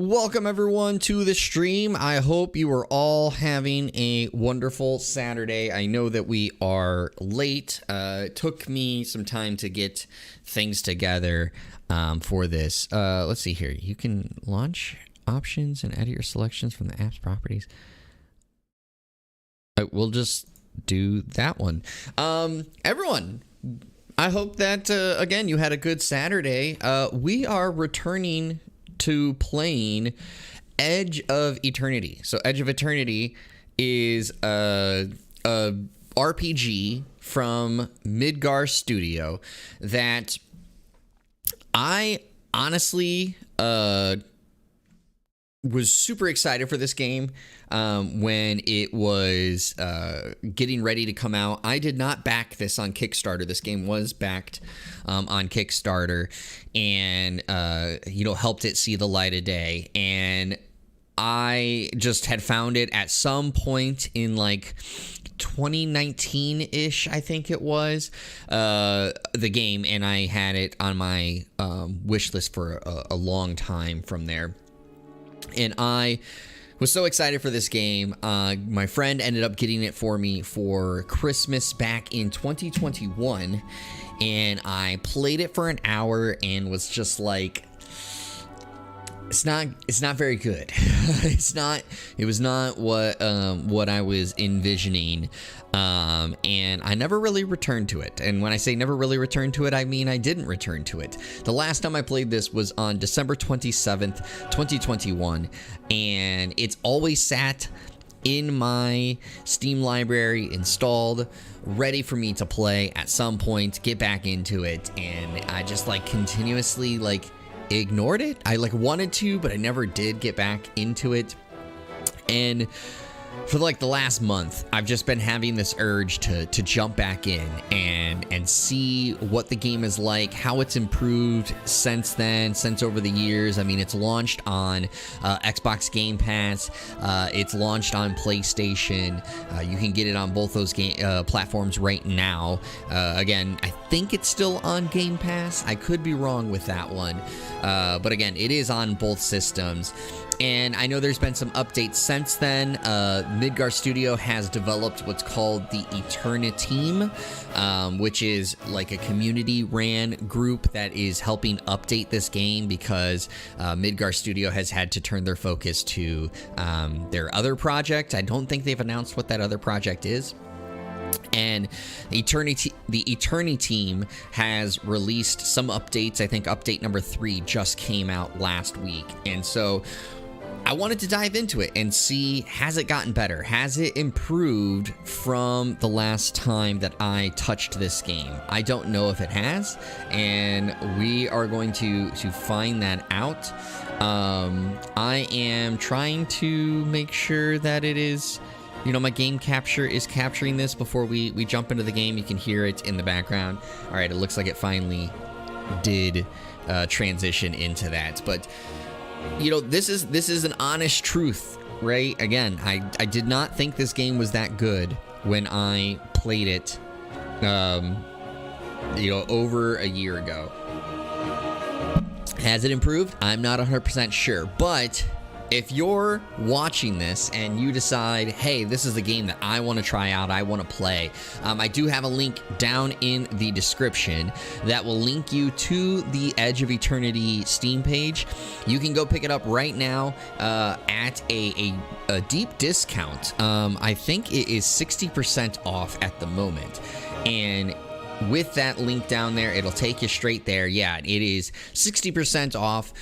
Welcome everyone to the stream. I hope you are all having a wonderful Saturday. I know that we are late. It took me some time to get things together for this. Let's see here. You can launch options and edit your selections from the app's properties. We'll just do that one. Everyone, I hope that, again, you had a good Saturday. We are returning to playing Edge of Eternity. So Edge of Eternity is a RPG from Midgar Studio that I honestly was super excited for this game when it was getting ready to come out. I did not back this on Kickstarter. This game was backed on Kickstarter and, helped it see the light of day. And I just had found it at some point in like 2019-ish, I think it was, the game. And I had it on my wish list for a long time from there. And I was so excited for this game. My friend ended up getting it for me for Christmas back in 2021. And I played it for an hour and was just like, it's not very good. It was not what I was envisioning. And I never really returned to it. And when I say never really returned to it, I mean I didn't return to it. The last time I played this was on December 27th, 2021. And it's always sat in my Steam library, installed, ready for me to play at some point, get back into it. And I just continuously ignored it. I wanted to, but I never did get back into it. And for the last month, I've just been having this urge to jump back in and see what the game is like, how it's improved since then, since over the years. I mean, it's launched on Xbox Game Pass. It's launched on PlayStation. You can get it on both those platforms right now. Again, I think it's still on Game Pass. I could be wrong with that one. But again, it is on both systems. And I know there's been some updates since then. Midgar Studio has developed what's called the Eternateam, which is like a community-ran group that is helping update this game because Midgar Studio has had to turn their focus to their other project. I don't think they've announced what that other project is. And the Eternateam has released some updates. I think update number 3 just came out last week. And so I wanted to dive into it and see, has it gotten better? Has it improved from the last time that I touched this game? I don't know if it has, and we are going to find that out. I am trying to make sure that it is, my game capture is capturing this before we jump into the game. You can hear it in the background. All right, it looks like it finally did transition into that, but this is an honest truth, right? Again, I did not think this game was that good when I played it, over a year ago. Has it improved? I'm not 100% sure, but if you're watching this and you decide, hey, this is the game that I want to try out, I want to play, I do have a link down in the description that will link you to the Edge of Eternity Steam page. You can go pick it up right now at a deep discount. I think it is 60% off at the moment. And with that link down there, it'll take you straight there. Yeah, it is 60% off,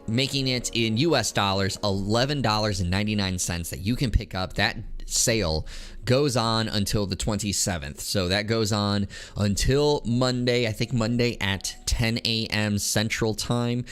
making it in US dollars $11.99 that you can pick up. That sale goes on until the 27th. So that goes on until Monday, I think Monday at 10 a.m. Central Time.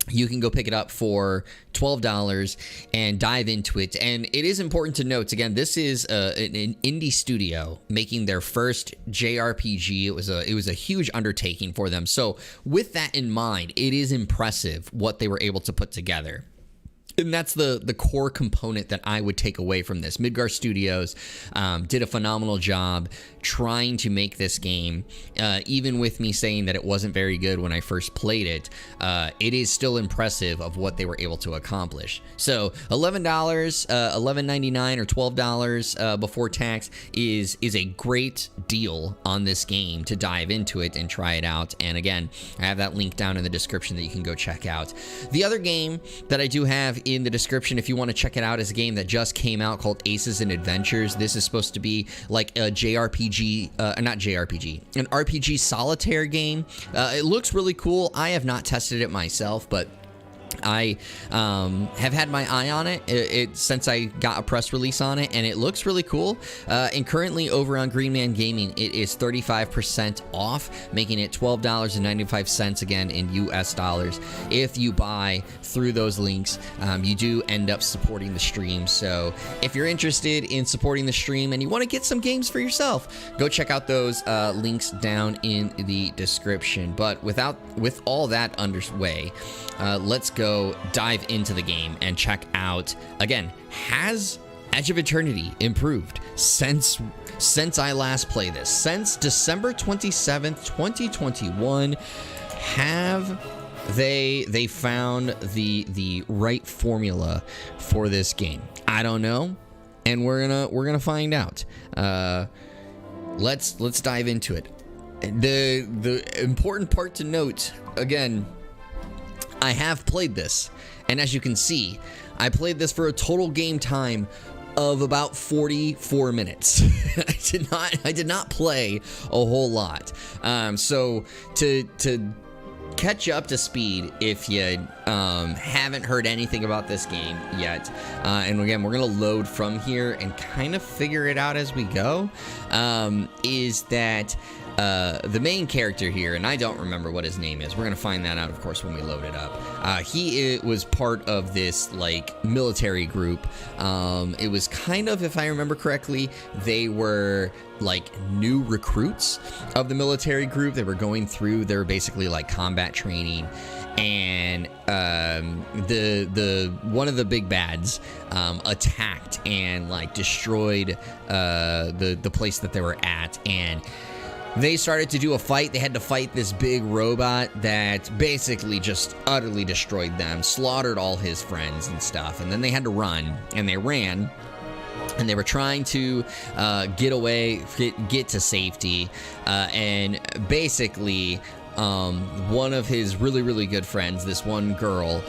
You can go pick it up for $12 and dive into it. And it is important to note, again, this is an indie studio making their first JRPG. It was a huge undertaking for them. So with that in mind, it is impressive what they were able to put together. And that's the core component that I would take away from this. Midgar Studios did a phenomenal job trying to make this game. Even with me saying that it wasn't very good when I first played it, it is still impressive of what they were able to accomplish. So $11, $11.99 or $12 before tax is a great deal on this game to dive into it and try it out. And again, I have that link down in the description that you can go check out. The other game that I do have in the description, if you want to check it out, is a game that just came out called Aces and Adventures. This is supposed to be like a JRPG, not JRPG, an RPG solitaire game. It looks really cool. I have not tested it myself, but I have had my eye on it since I got a press release on it, and it looks really cool. And currently over on Green Man Gaming, it is 35% off, making it $12.95 again in US dollars. If you buy through those links, you do end up supporting the stream. So if you're interested in supporting the stream and you want to get some games for yourself, go check out those links down in the description. But with all that underway, let's go dive into the game and check out, again, has Edge of Eternity improved since I last played this? Since December 27th, 2021, have they found the right formula for this game? I don't know, and we're gonna find out. Let's dive into it. The important part to note, again, I have played this, and as you can see, I played this for a total game time of about 44 minutes. I did not play a whole lot. So to catch up to speed, if you haven't heard anything about this game yet, and again, we're gonna load from here and kind of figure it out as we go, is that the main character here, and I don't remember what his name is. We're gonna find that out, of course, when we load it up. He was part of this like military group. It was kind of, if I remember correctly, they were like new recruits of the military group. They were going through. They were basically like combat training. And the one of the big bads attacked and like destroyed the place that they were at, and they started to do a fight. They had to fight this big robot that basically just utterly destroyed them, slaughtered all his friends and stuff. And then they had to run, and they ran, and they were trying to get away, get to safety, and basically one of his really good friends, this one girl,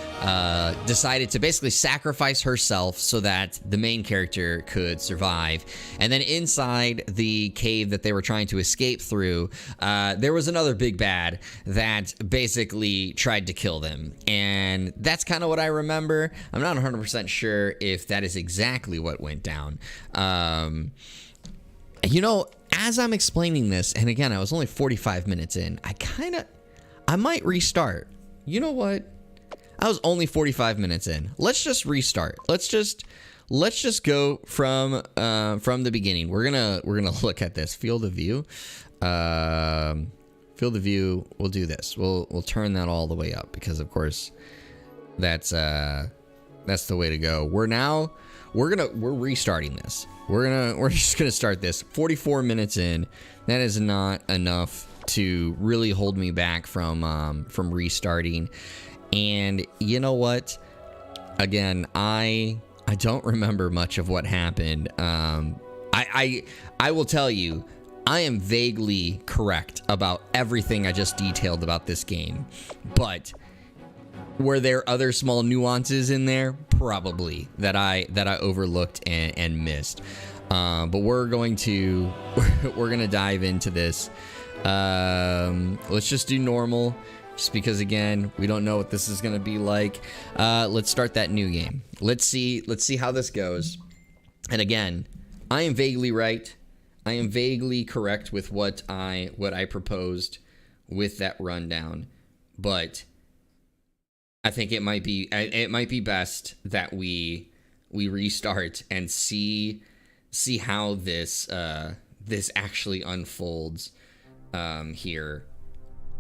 decided to basically sacrifice herself so that the main character could survive. And then inside the cave that they were trying to escape through, there was another big bad that basically tried to kill them. And that's kind of what I remember. I'm not 100% sure if that is exactly what went down. You know, as I'm explaining this, and again, I was only 45 minutes in, I might restart. You know what? I was only 45 minutes in. Let's just restart. Let's just go from the beginning. We're gonna look at this field of view. Field of view. We'll do this. We'll turn that all the way up because, of course, that's the way to go. We're restarting this. We're just gonna start this 44 minutes in. That is not enough to really hold me back from restarting. And you know what? Again, I don't remember much of what happened. I will tell you, I am vaguely correct about everything I just detailed about this game, but were there other small nuances in there? Probably that I overlooked and missed. But we're gonna dive into this. Let's just do normal, just because again we don't know what this is gonna be like. Let's start that new game. Let's see how this goes. And again, I am vaguely right. I am vaguely correct with what I proposed with that rundown, but I think it might be best that we restart and see how this actually unfolds here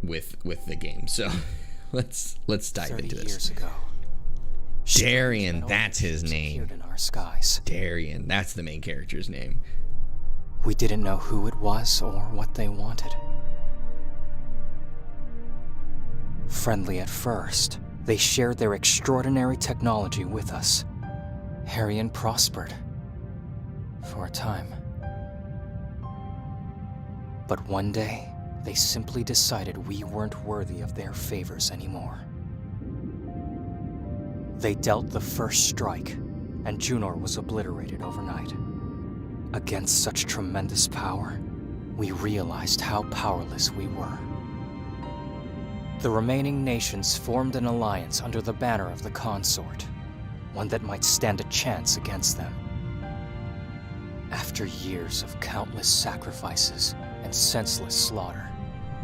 with the game. So let's dive into this. 30 years ago, Darian, that's his name. Appeared in our skies. Darian, that's the main character's name. We didn't know who it was or what they wanted. Friendly at first, they shared their extraordinary technology with us. Harrion prospered. For a time. But one day, they simply decided we weren't worthy of their favors anymore. They dealt the first strike, and Junor was obliterated overnight. Against such tremendous power, we realized how powerless we were. The remaining nations formed an alliance under the banner of the Consort, one that might stand a chance against them. After years of countless sacrifices and senseless slaughter,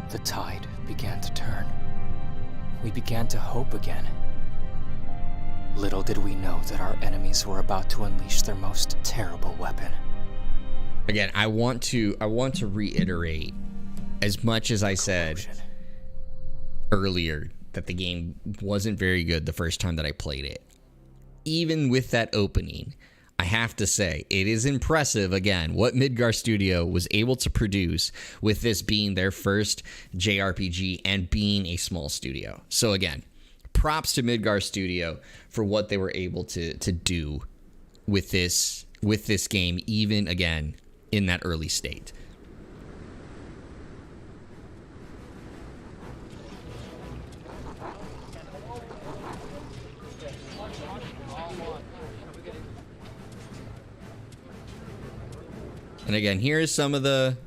the tide began to turn. We began to hope again. Little did we know that our enemies were about to unleash their most terrible weapon. Again, I want to reiterate, as much as I said earlier that the game wasn't very good the first time that I played it. Even with that opening, I have to say it is impressive, again, what Midgar Studio was able to produce with this being their first JRPG and being a small studio. So again, props to Midgar Studio for what they were able to do with this game, even again in that early state. And again, here's some of the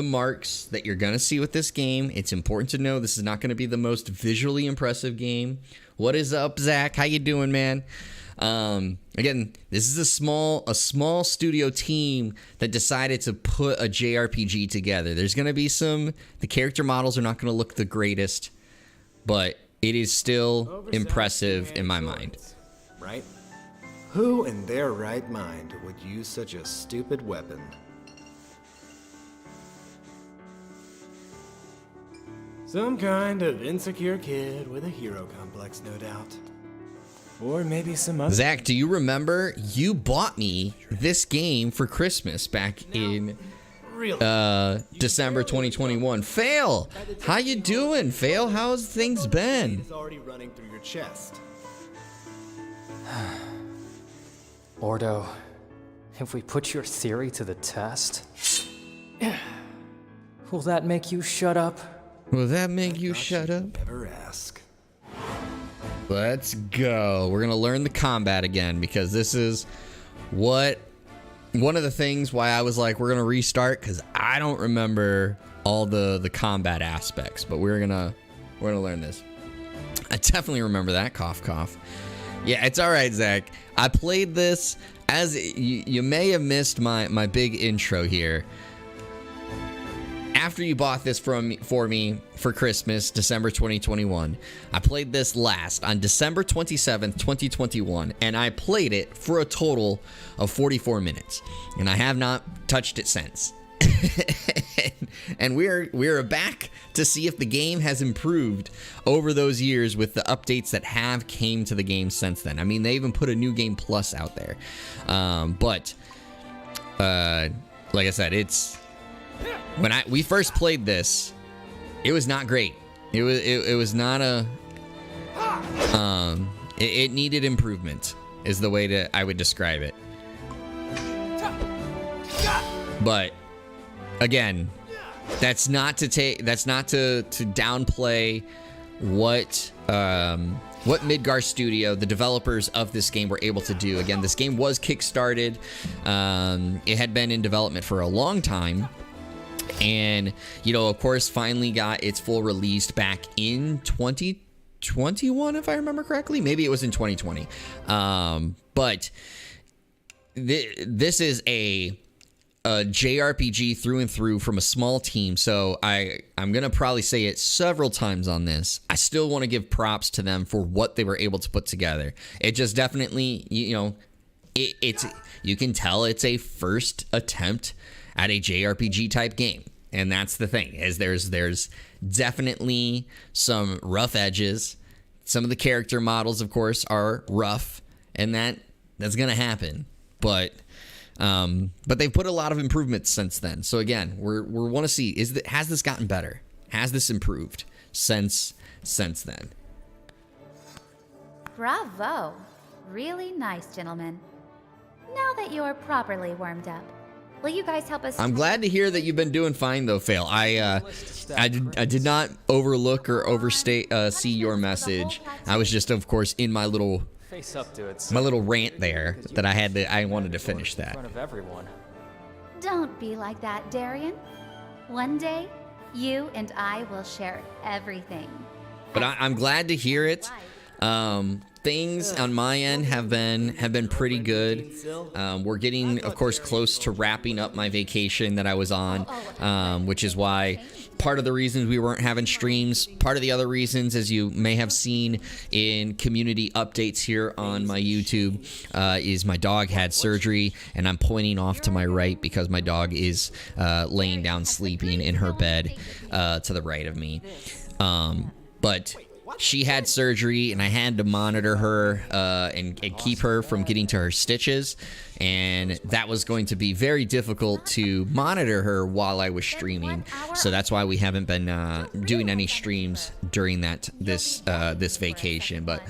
marks that you're gonna see with this game. It's important to know this is not gonna be the most visually impressive game. What is up, Zach? How you doing, man? Again, this is a small studio team that decided to put a JRPG together. There's gonna be the character models are not gonna look the greatest, but it is still impressive in my mind. Right? Who in their right mind would use such a stupid weapon? Some kind of insecure kid with a hero complex, no doubt. Or maybe some other... Zach, do you remember you bought me this game for Christmas back in December 2021? Fail! How you doing, Fail? How's things been? It's already running through your chest. Ordo, if we put your theory to the test, will that make you shut up? Will that make you shut up? Never ask. Let's go. We're gonna learn the combat again because this is one of the things why I was like, we're gonna restart, because I don't remember all the combat aspects, but we're gonna learn this. I definitely remember that. Cough, cough. Yeah, it's all right, Zach. I played this as you may have missed my big intro here. After you bought this for me for Christmas, December 2021, I played this last on December 27th, 2021, and I played it for a total of 44 minutes, and I have not touched it since. And we're back to see if the game has improved over those years with the updates that have came to the game since then. I mean, they even put a new game plus out there, but like I said, it's when we first played this, it was not great. It was not a it needed improvement is the way I would describe it. But again, that's not to downplay what Midgar Studio, the developers of this game, were able to do. Again, this game was kickstarted. It had been in development for a long time, and of course, finally got its full release back in 2021, if I remember correctly. Maybe it was in 2020. But this is a JRPG through and through from a small team, so I'm gonna probably say it several times on this. I still want to give props to them for what they were able to put together. It just definitely, it's you can tell it's a first attempt at a JRPG type game, and that's the thing, is there's definitely some rough edges. some of the character models, of course, are rough, and that's gonna happen. But they've put a lot of improvements since then. So again, we want to see, has this gotten better? Has this improved since then? Bravo. Really nice, gentlemen. Now that you're properly warmed up, will you guys help us? I'm glad to hear that you've been doing fine, though, Fail. I did not overlook or overstate see your message. I was just, of course, in my little Face up to it. my little rant there that I wanted to finish In that. front of everyone. Don't be like that, Darian. One day, you and I will share everything. But I'm glad to hear it. Things on my end have been pretty good. We're getting, of course, close to wrapping up my vacation that I was on, which is why part of the reasons we weren't having streams, part of the other reasons, as you may have seen in community updates here on my YouTube, is my dog had surgery, and I'm pointing off to my right because my dog is laying down sleeping in her bed to the right of me. But she had surgery, and I had to monitor her and keep her from getting to her stitches, and that was going to be very difficult to monitor her while I was streaming. So that's why we haven't been doing any streams during this vacation. But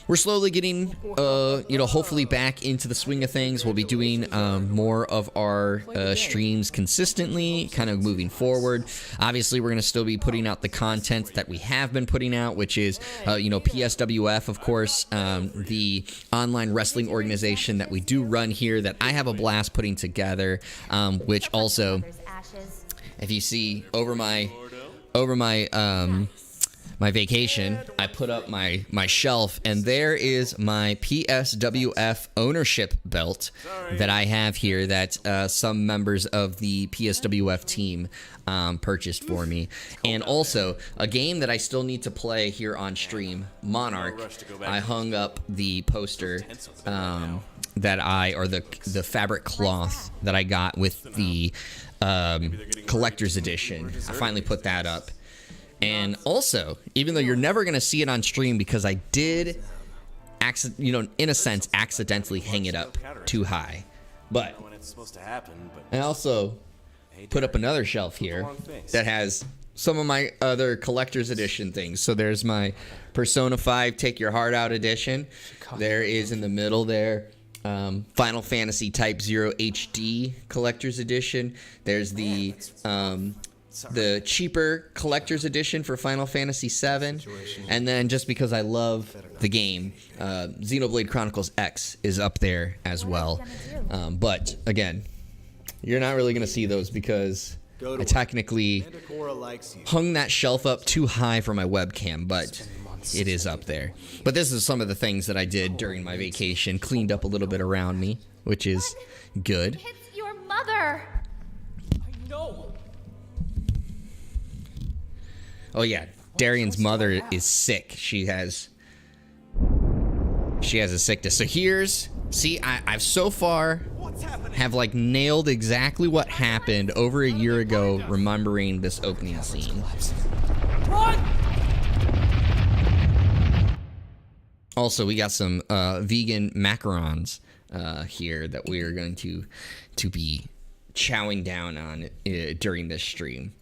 we're slowly getting, hopefully back into the swing of things. We'll be doing more of our streams consistently, kind of moving forward. Obviously, we're going to still be putting out the content that we have been putting out, which is, PSWF, of course, the online wrestling organization that we do run here that I have a blast putting together, which also, if you see over my my vacation, I put up my shelf, and there is my PSWF ownership belt that I have here that some members of the PSWF team purchased for me. And also, a game that I still need to play here on stream, Monarch. I hung up the poster the fabric cloth that I got with the collector's edition. I finally put that up. And also, even though you're never going to see it on stream because I did, in a sense, accidentally hang it up too high. But I also put up another shelf here that has some of my other collector's edition things. So there's my Persona 5 Take Your Heart Out edition. There is in the middle there Final Fantasy Type 0 HD collector's edition. There's the cheaper collector's edition for Final Fantasy VII, and then just because I love the game, Xenoblade Chronicles X is up there as well. But again, you're not really going to see those because I technically hung that shelf up too high for my webcam, but it is up there. But this is some of the things that I did during my vacation, cleaned up a little bit around me, which is good. It's your mother. I know. Oh yeah, Darian's mother is sick. She has a sickness. So I've so far have nailed exactly what happened over a year ago, remembering this opening scene. Run! Also, we got some vegan macarons here that we are going to be chowing down on during this stream.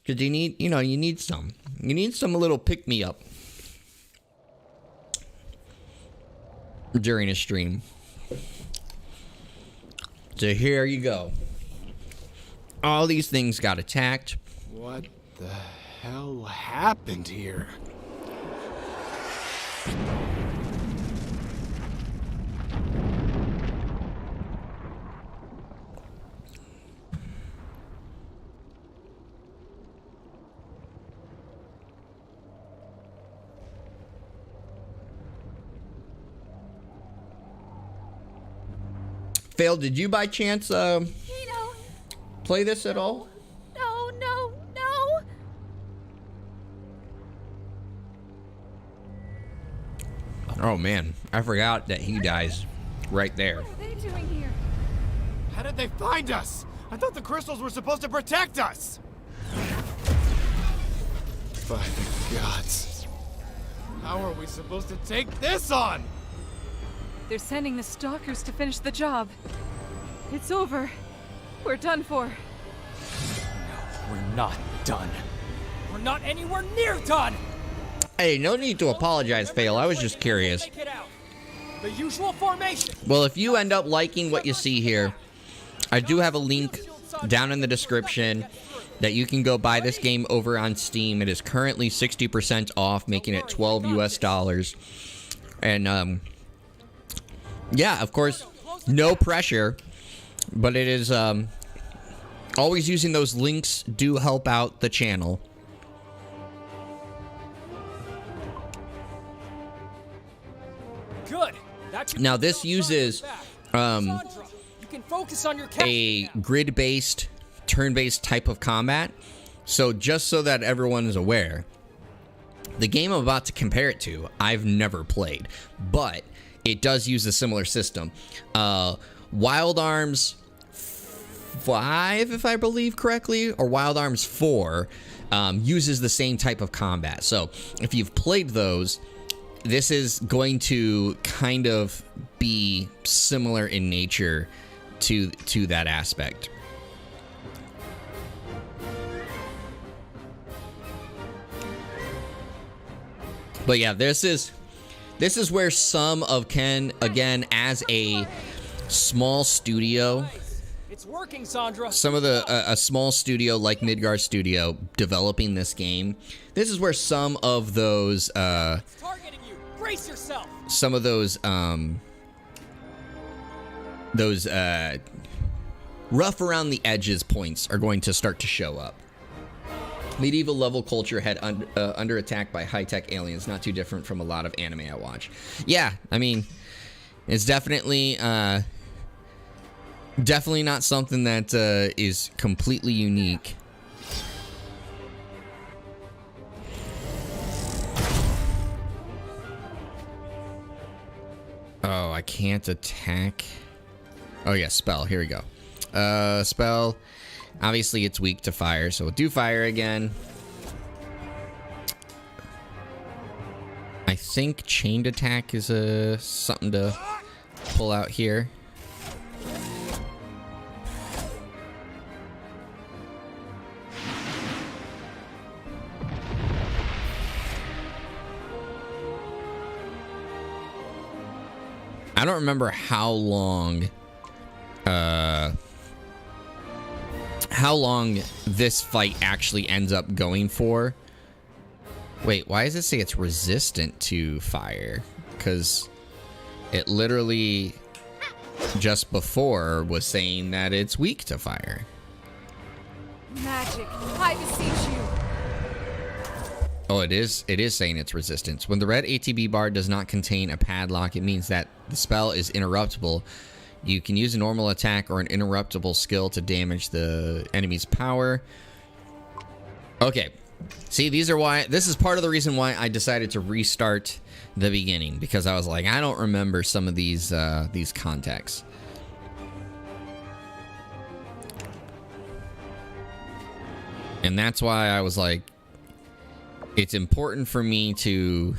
Because you need some little pick-me-up during a stream. So here you go. All these things got attacked. What the hell happened here? Fail, did you by chance play this at all? No. Oh man, I forgot that he dies right there. What are they doing here? How did they find us? I thought the crystals were supposed to protect us! By the gods. How are we supposed to take this on? They're sending the stalkers to finish the job. It's over. We're done for. No, we're not done. We're not anywhere near done! Hey, no need to apologize, Fail. I was just curious. The usual formation. Well, if you end up liking what you see here, I do have a link down in the description that you can go buy this game over on Steam. It is currently 60% off, making it $12 US. And yeah, of course, no pressure, but it is always using those links do help out the channel. Good. Now this uses You can focus on your a grid-based, turn-based type of combat. So just so that everyone is aware, the game I'm about to compare it to, I've never played, but it does use a similar system. Wild Arms 5, if I believe correctly, or Wild Arms 4, uses the same type of combat. So if you've played those, this is going to kind of be similar in nature to that aspect. But yeah, this is where some of Ken, again, as a small studio, It's working, Sandra. some of the a small studio like Midgar Studio developing this game, this is where some of those Targeting you. Brace yourself. some of those rough around the edges points are going to start to show up. Medieval level culture had under attack by high-tech aliens, not too different from a lot of anime I watch. Yeah, I mean, it's definitely not something that is completely unique. Oh, I can't attack. Oh yeah, spell. Here we go. Spell. Obviously, it's weak to fire, so we'll do fire again. I think chained attack is something to pull out here. I don't remember how long this fight actually ends up going for. Wait, why does it say it's resistant to fire? Because it literally just before was saying that it's weak to fire. Magic, I beseech you. Oh, it is saying it's resistance. When the red ATB bar does not contain a padlock, it means that the spell is interruptible. You can use a normal attack or an interruptible skill to damage the enemy's power. Okay. See, this is part of the reason why I decided to restart the beginning, because I was like, I don't remember some of these contexts. And that's why I was like, it's important for me to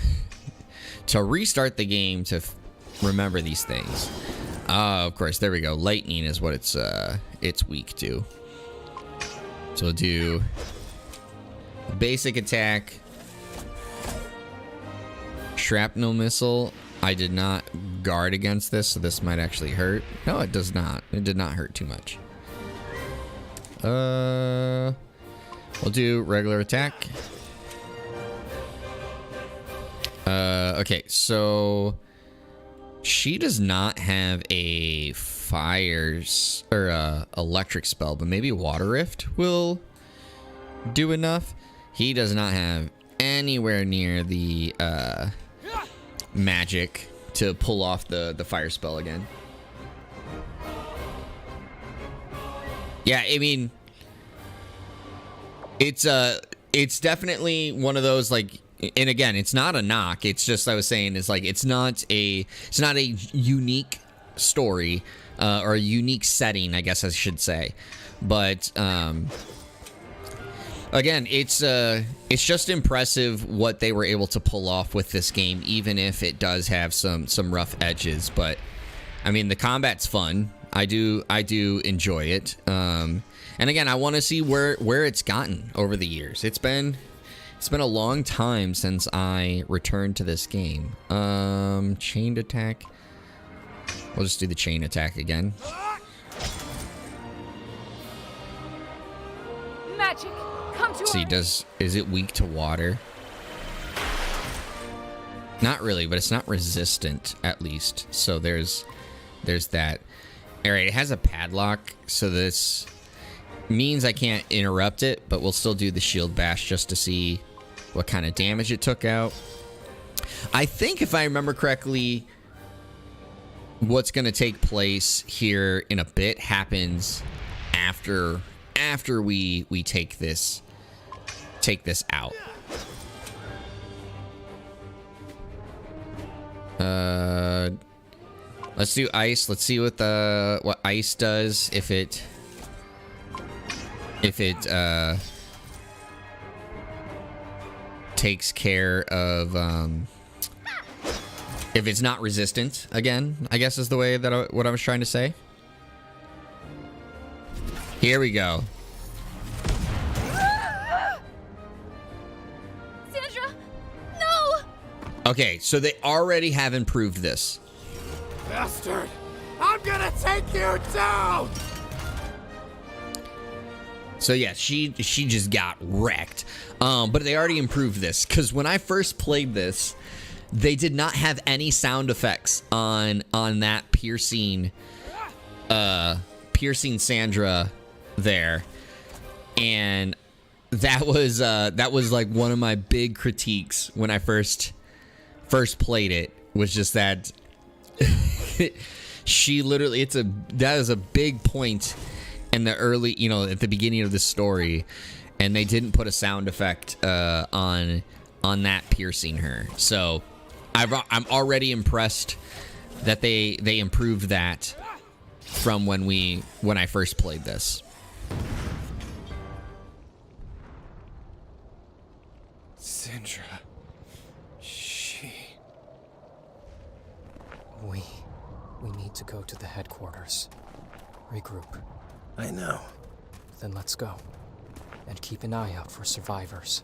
restart the game to remember these things. Of course, there we go. Lightning is what it's weak to. So we'll do basic attack. Shrapnel missile. I did not guard against this, so this might actually hurt. No, it does not. It did not hurt too much. We'll do regular attack. Okay, so she does not have a fire or electric spell, but maybe Water Rift will do enough. He does not have anywhere near the magic to pull off the fire spell again. Yeah, I mean, it's definitely one of those, like, and again, it's not a knock. It's just, I was saying, is like, it's not a unique story, or a unique setting, I guess I should say. But again, it's just impressive what they were able to pull off with this game, even if it does have some rough edges. But I mean, the combat's fun. I do enjoy it. And again, I want to see where it's gotten over the years. It's been a long time since I returned to this game. Chained attack. We'll just do the chain attack again. Magic, come to See, is it weak to water? Not really, but it's not resistant, at least. So there's that. All right, it has a padlock, so this means I can't interrupt it, but we'll still do the shield bash just to see what kind of damage it took out. I think, if I remember correctly, what's going to take place here in a bit happens after we take this out. Let's do ice. Let's see what ice does if it takes care of if it's not resistant again, I guess is the way that what I was trying to say. Here we go. Sandra, no! Okay, so they already have improved this. Bastard! I'm gonna take you down! So yeah, she just got wrecked. But they already improved this, because when I first played this, they did not have any sound effects on that piercing Sandra there, and that was like one of my big critiques when I first played it, was just that she literally, that is a big point in the early, at the beginning of the story, and they didn't put a sound effect on that piercing her. So I'm already impressed that they improved that from when I first played this. Sandra. We need to go to the headquarters. Regroup. I know. Then let's go. And keep an eye out for survivors.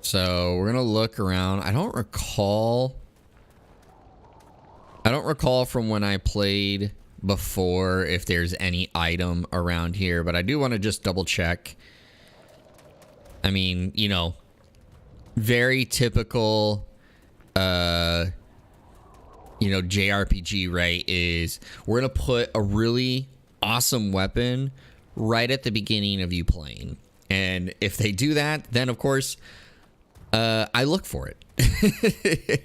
So we're gonna look around. I don't recall from when I played before if there's any item around here, but I do want to just double check. I mean, very typical JRPG, right? Is we're gonna put a really awesome weapon right at the beginning of you playing, and if they do that, then of course I look for it.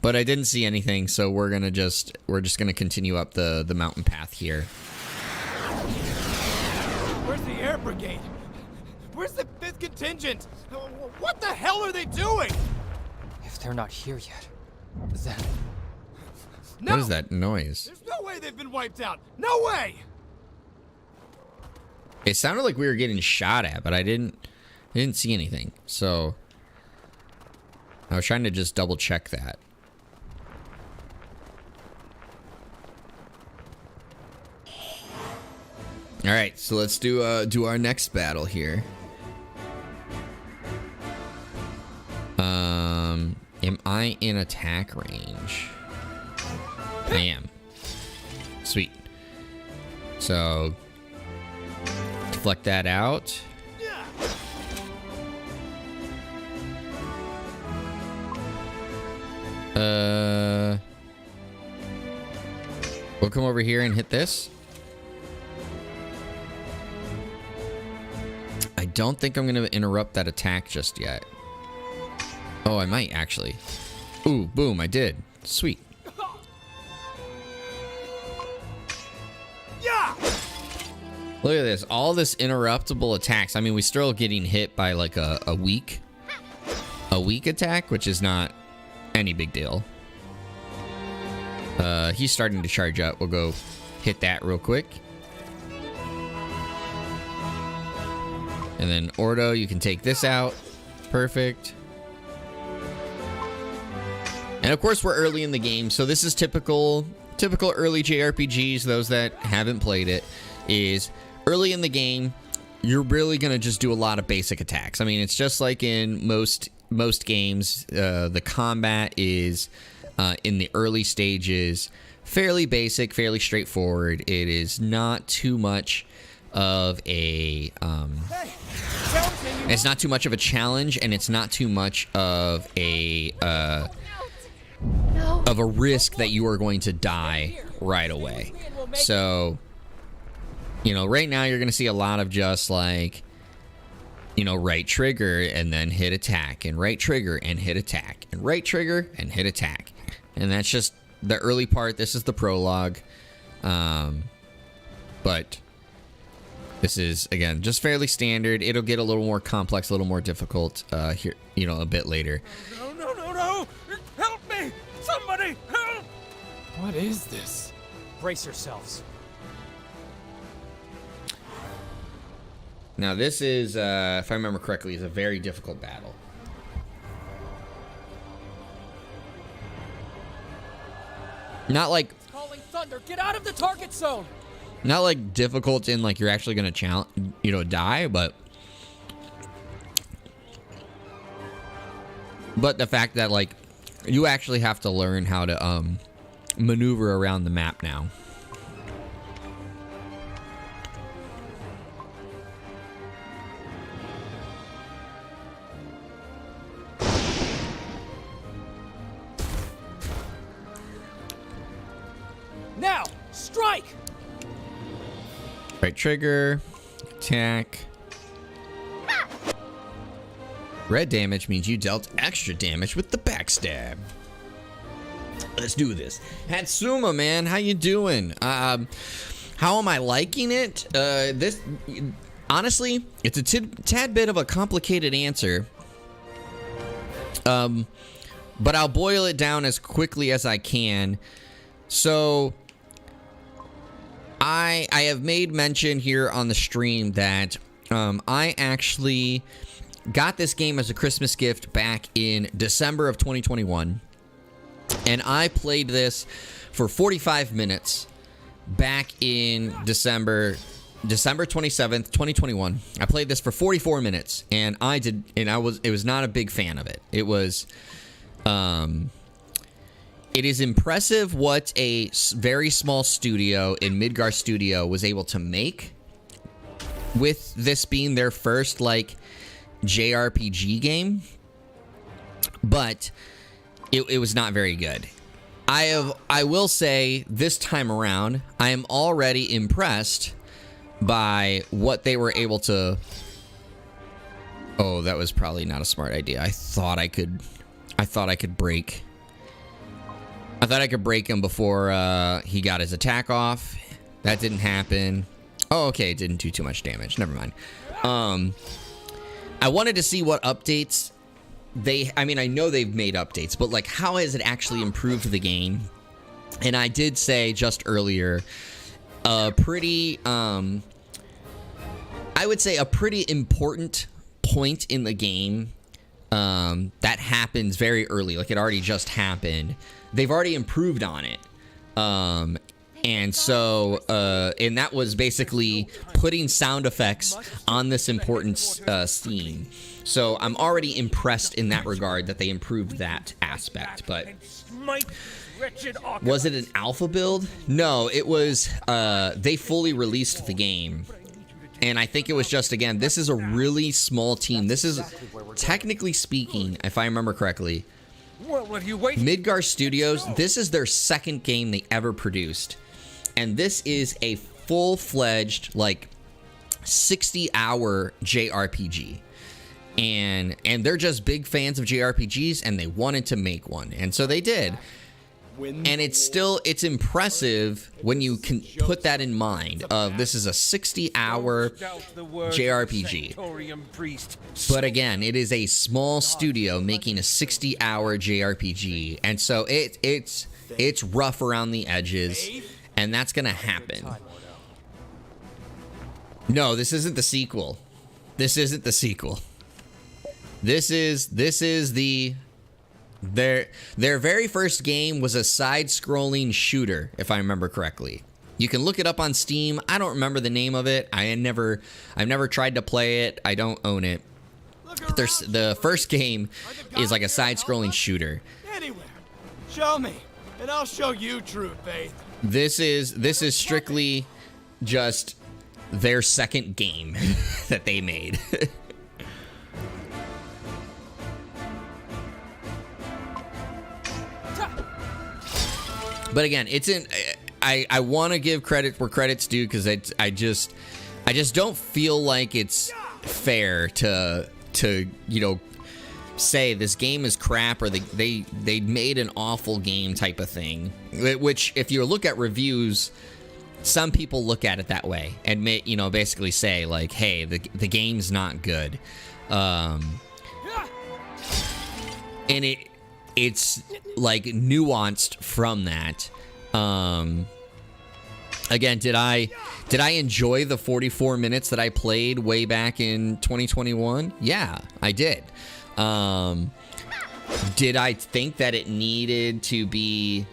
But I didn't see anything, so we're just gonna continue up the mountain path here. Where's the air brigade? Where's the 5th contingent? What the hell are they doing? If they're not here yet, then... No! What is that noise? There's no way they've been wiped out. No way! It sounded like we were getting shot at, but I didn't see anything. So I was trying to just double check that. All right, so let's do our next battle here. Am I in attack range? I am. Sweet. So deflect that out. We'll come over here and hit this. I don't think I'm going to interrupt that attack just yet. Oh, I might actually. Ooh, boom, I did. Sweet. Yeah! Look at this. All this interruptible attacks. I mean, we're still getting hit by like a weak attack, which is not any big deal. He's starting to charge up. We'll go hit that real quick. And then Ordo, you can take this out. Perfect. And of course, we're early in the game, so this is typical early JRPGs. Those that haven't played it, is early in the game, you're really gonna just do a lot of basic attacks. I mean, it's just like in most games. The combat is in the early stages fairly basic, fairly straightforward. It is not too much of a it's not too much of a challenge, and it's not too much of a risk that you are going to die right away. So, you know, right now you're going to see a lot of just like, you know, right trigger and then hit attack, and right trigger and hit attack, and right trigger and hit attack. And that's just the early part. This is the prologue. But this is, again, just fairly standard. It'll get a little more complex, a little more difficult here, you know, a bit later. No! Help me! Somebody help! What is this? Brace yourselves. Now this is, if I remember correctly, is a very difficult battle. Not like, Calling thunder, get out of the target zone! not like difficult in like you're actually gonna challenge, you know, die, but the fact that like you actually have to learn how to maneuver around the map now. Now, strike! Right trigger, attack. Red damage means you dealt extra damage with the backstab. Let's do this. Hatsuma, man, how you doing? How am I liking it? This, honestly, it's a tad bit of a complicated answer. But I'll boil it down as quickly as I can. So, I have made mention here on the stream that I actually got this game as a Christmas gift back in December of 2021, and I played this for 45 minutes back in December 27th, 2021. I played this for 44 minutes, and it was not a big fan of it. It was it is impressive what a very small studio in Midgar Studio was able to make, with this being their first like JRPG game, but it was not very good. I will say this time around, I am already impressed by what they were able to. Oh, that was probably not a smart idea. I thought I could break. I thought I could break him before he got his attack off. That didn't happen. Oh, okay, it didn't do too much damage. Never mind. I wanted to see what updates I mean, I know they've made updates, but like, how has it actually improved the game? And I did say just earlier, I would say a pretty important point in the game that happens very early, like it already just happened. They've already improved on it. And so, and that was basically putting sound effects on this important scene. So I'm already impressed in that regard that they improved that aspect. But was it an alpha build? No, it was, they fully released the game. And I think it was just, again, this is a really small team. This is, technically speaking, if I remember correctly, Midgar Studios, this is their second game they ever produced. And this is a full-fledged, like, 60-hour JRPG. And they're just big fans of JRPGs, and they wanted to make one. And so they did. wins And it's impressive when you can put that in mind of this is a 60-hour JRPG. But again, it is a small studio making a 60-hour JRPG. And so it's rough around the edges, and that's going to happen. No, this isn't the sequel. This isn't the sequel. This is the their very first game was a side-scrolling shooter, if I remember correctly. You can look it up on Steam. I don't remember the name of it. I've never tried to play it. I don't own it. But the first game is like a side-scrolling shooter. Anywhere. Show me, and I'll show you true faith. This is strictly just their second game that they made. But again, it's in. I want to give credit where credit's due because I just don't feel like it's fair to say this game is crap or they made an awful game type of thing. Which, if you look at reviews, some people look at it that way and basically say like, hey, the game's not good, and it's like nuanced from that. Again, did I enjoy the 44 minutes that I played way back in 2021? Yeah, I did. Did I think that it needed to be?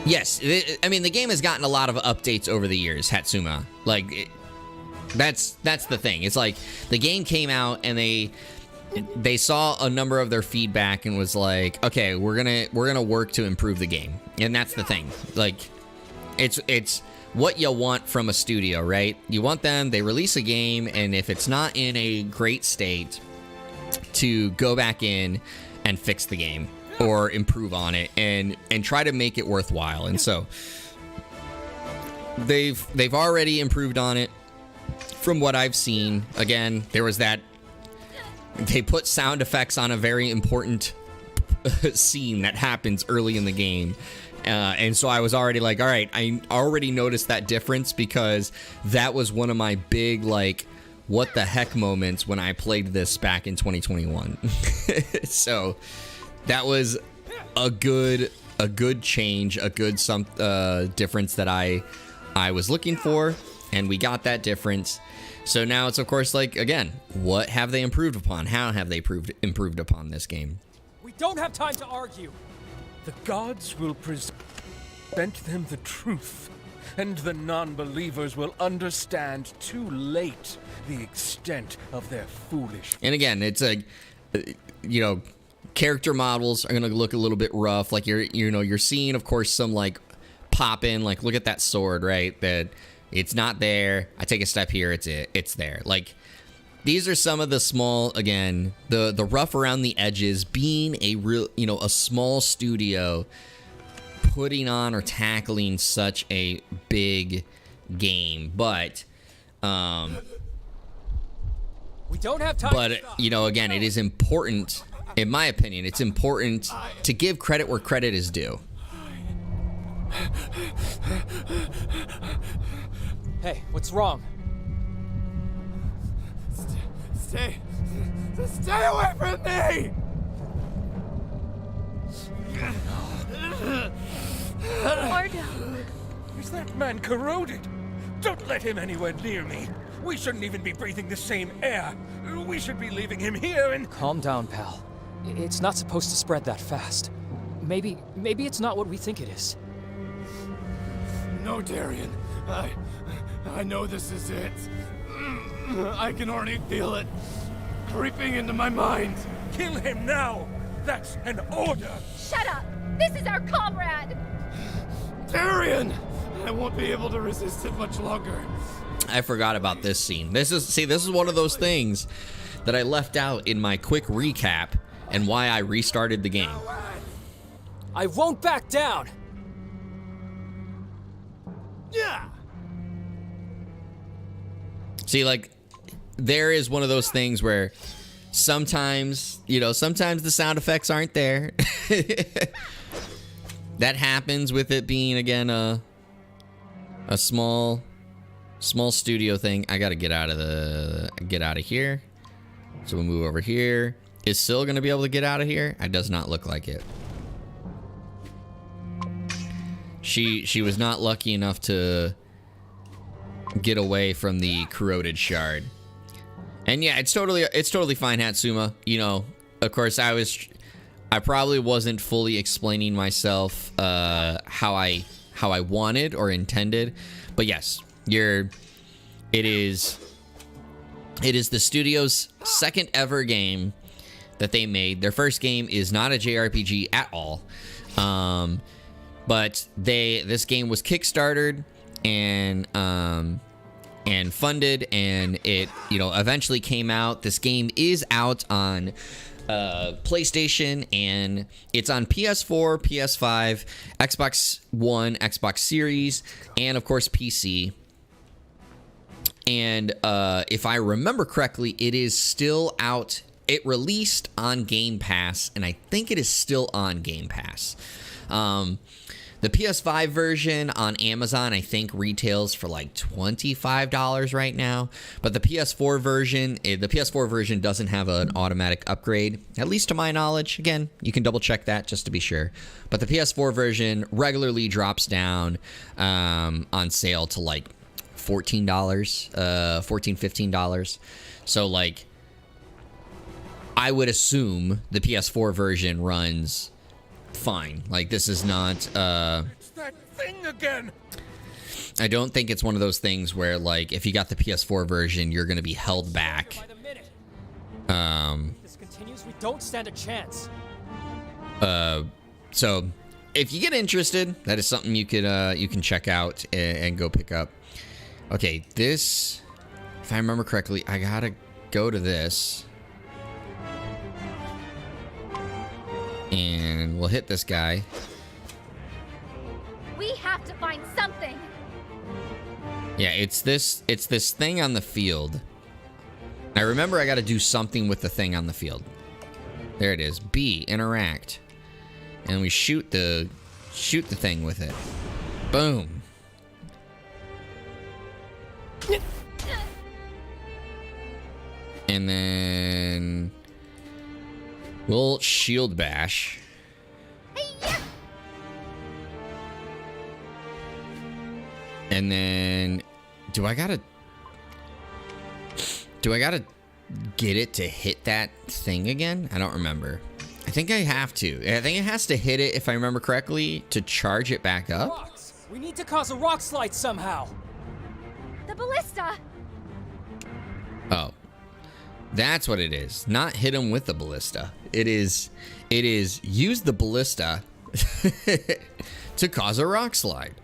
Yes, I mean the game has gotten a lot of updates over the years, Hatsuma. Like that's the thing. It's like the game came out and they saw a number of their feedback and was like, okay, we're gonna work to improve the game. And that's the thing. Like it's what you want from a studio, right? You want them, they release a game, and if it's not in a great state, to go back in and fix the game or improve on it and try to make it worthwhile. And so they've already improved on it from what I've seen. Again, there was that they put sound effects on a very important scene that happens early in the game. And so I was already like, all right, I already noticed that difference because that was one of my big, like, what the heck moments when I played this back in 2021. So that was a good change, a good difference that I was looking for, and we got that difference. So now it's, of course, like, again, what have they improved upon? How have they improved upon this game? We don't have time to argue. The gods will present them the truth, and the non-believers will understand too late the extent of their foolish. And again, it's a, character models are gonna look a little bit rough. Like you're seeing, of course, some like pop in. Like, look at that sword, right? That it's not there. I take a step here, it's there. Like, these are some of the small, again, the rough around the edges, being a real, a small studio putting on or tackling such a big game. But we don't have time. But again, it is important, in my opinion, it's important to give credit where credit is due. Hey, what's wrong? Stay away from me! Ordo. Is that man corroded? Don't let him anywhere near me. We shouldn't even be breathing the same air. We should be leaving him here and... Calm down, pal. It's not supposed to spread that fast. Maybe it's not what we think it is. No, Darian. I know this is it. I can already feel it creeping into my mind. Kill him now! That's an order! Shut up! This is our comrade! Darian! I won't be able to resist it much longer. I forgot about this scene. This is one of those things that I left out in my quick recap and why I restarted the game. I won't back down! Yeah! See, like, there is one of those things where sometimes the sound effects aren't there. That happens with it being, again, a small studio thing. I gotta get out of here. So we'll move over here. Is Syl gonna be able to get out of here? It does not look like it. She was not lucky enough to get away from the corroded shard. And yeah, it's totally fine, Hatsuma. You know, of course, I probably wasn't fully explaining myself how I wanted or intended, but yes, it is the studio's second ever game that they made. Their first game is not a JRPG at all, but this game was kickstarted and funded, and it eventually came out. This game is out on PlayStation, and it's on PS4, PS5, Xbox One, Xbox Series, and of course PC. And if I remember correctly, it is still out. It released on Game Pass, and I think it is still on Game Pass. The PS5 version on Amazon, I think, retails for like $25 right now. But the PS4 version doesn't have an automatic upgrade, at least to my knowledge. Again, you can double check that just to be sure. But the PS4 version regularly drops down on sale to like $14, $15. So like, I would assume the PS4 version runs fine. Like, this is not It's that thing again. I don't think it's one of those things where, like, if you got the PS4 version, you're going to be held back. By the minute. If this continues, we don't stand a chance. So if you get interested, that is something you can check out and go pick up. Okay, this, if I remember correctly, I gotta go to this. And we'll hit this guy. We have to find something. Yeah, it's this thing on the field. I remember I got to do something with the thing on the field. There it is. B, interact. And we shoot the thing with it. Boom. And then we'll shield bash. And then do I gotta get it to hit that thing again? I don't remember. I think I have to. I think it has to hit it, if I remember correctly, to charge it back up. Rocks! We need to cause a rock slide somehow. The ballista. Oh. That's what it is. Not hit him with the ballista. It is use the ballista to cause a rock slide.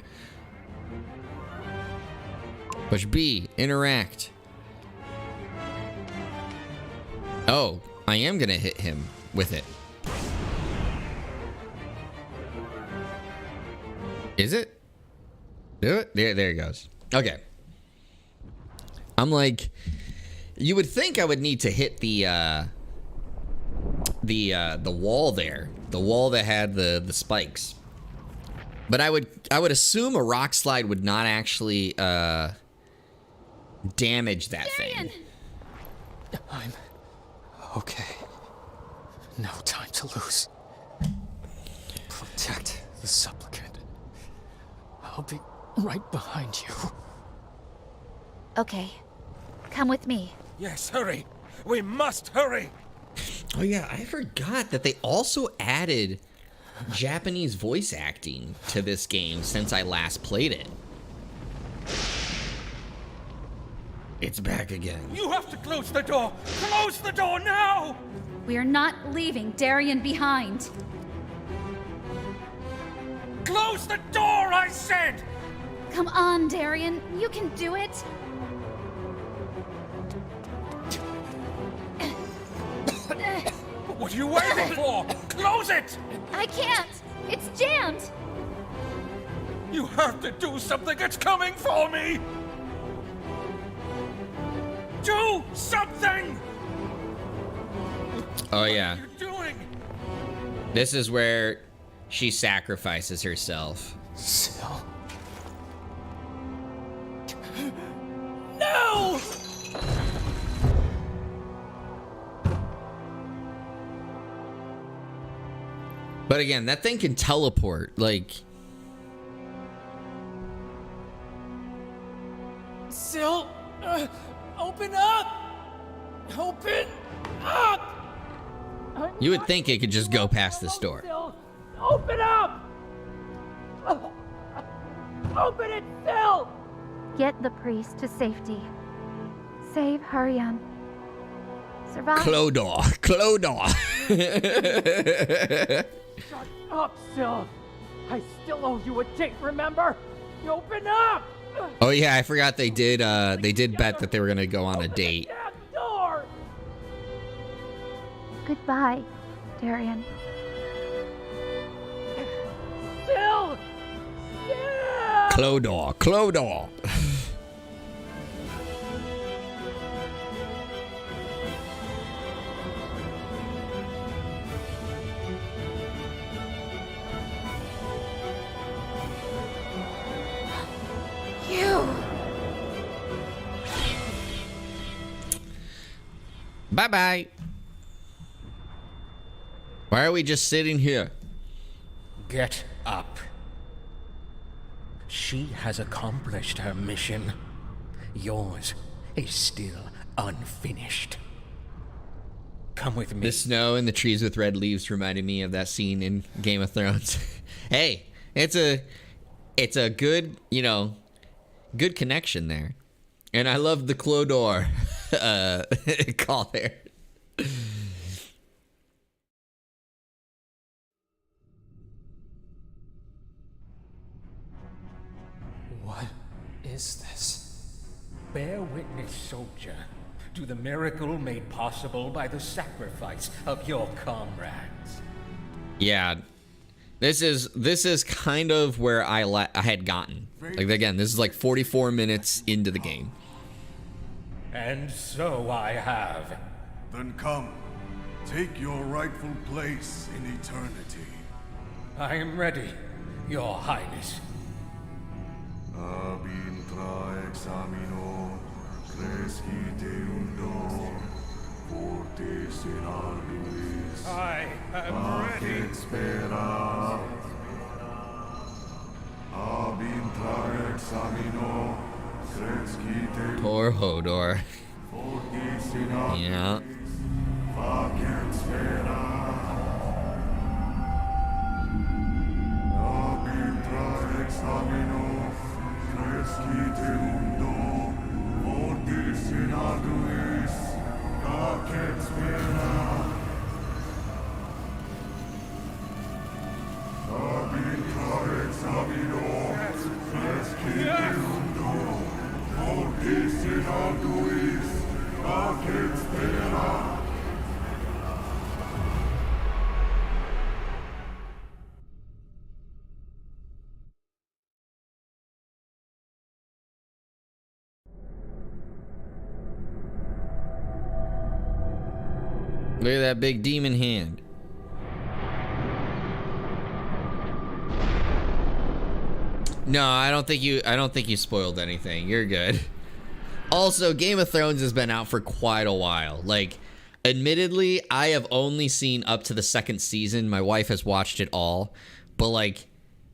Push B, interact. Oh, I am gonna hit him with it. Is it? Do it? There it goes. Okay. I'm like, you would think I would need to hit the wall there, the wall that had the spikes. But I would assume a rock slide would not actually damage that thing. I'm okay. No time to lose. Protect the supplicant. I'll be right behind you. Okay, come with me. Yes, hurry. We must hurry. Oh yeah, I forgot that they also added Japanese voice acting to this game since I last played it. It's back again. You have to close the door. Close the door now. We are not leaving Darien behind. Close the door, I said. Come on, Darien. You can do it. What are you waiting for? Close it. I can't. It's jammed. You have to do something. It's coming for me. Do something. Oh yeah. What are you doing? This is where she sacrifices herself. Syl. No! But again, that thing can teleport. Like, Syl, open up! Open up! you would think it could just go past this door. Syl, open up! Open it, Syl! Get the priest to safety. Save Harian. Survive. Clodor. Clodor. Shut up, Syl! I still owe you a date, remember? Open up! Oh yeah, I forgot they did bet that they were gonna go on a date. Damn door! Goodbye, Darian. Syl! Syl! Clodor. Clodor. You! Bye-bye. Why are we just sitting here? Get up. She has accomplished her mission. Yours is still unfinished. Come with me. The snow and the trees with red leaves reminded me of that scene in Game of Thrones. Hey, it's a good, good connection there. And I love the Clodor call there. What is this? Bear witness, soldier, to the miracle made possible by the sacrifice of your comrades. Yeah. This is kind of where I had gotten. Like, again, this is like 44 minutes into the game. And so I have. Then come, take your rightful place in eternity. I am ready, Your Highness. Ab intra examino, crescite fortis in arduis. I am ready. Spera. Ab intra examino, crescite Poor Hodor. fortis in arduis. Yeah. Facet spera. Ab intra examino, crescite mundo, fortis in arduis. Facet spera. Ab intra examino, crescite mundo, fortis in arduis. Facet spera. Look at that big demon hand. No, I don't think you spoiled anything. You're good. Also, Game of Thrones has been out for quite a while. Like, admittedly, I have only seen up to the second season. My wife has watched it all, but like,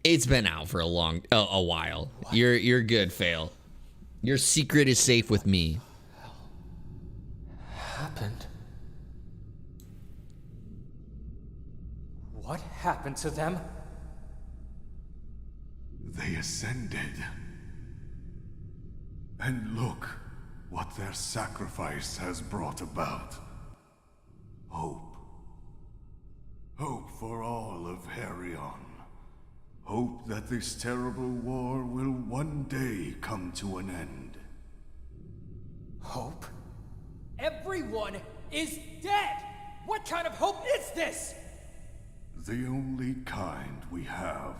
it's been out for a while. You're good, Fail. Your secret is safe with me. Happened? What happened to them? They ascended. And look what their sacrifice has brought about. Hope. Hope for all of Harion. Hope that this terrible war will one day come to an end. Hope? Everyone is dead! What kind of hope is this? The only kind we have.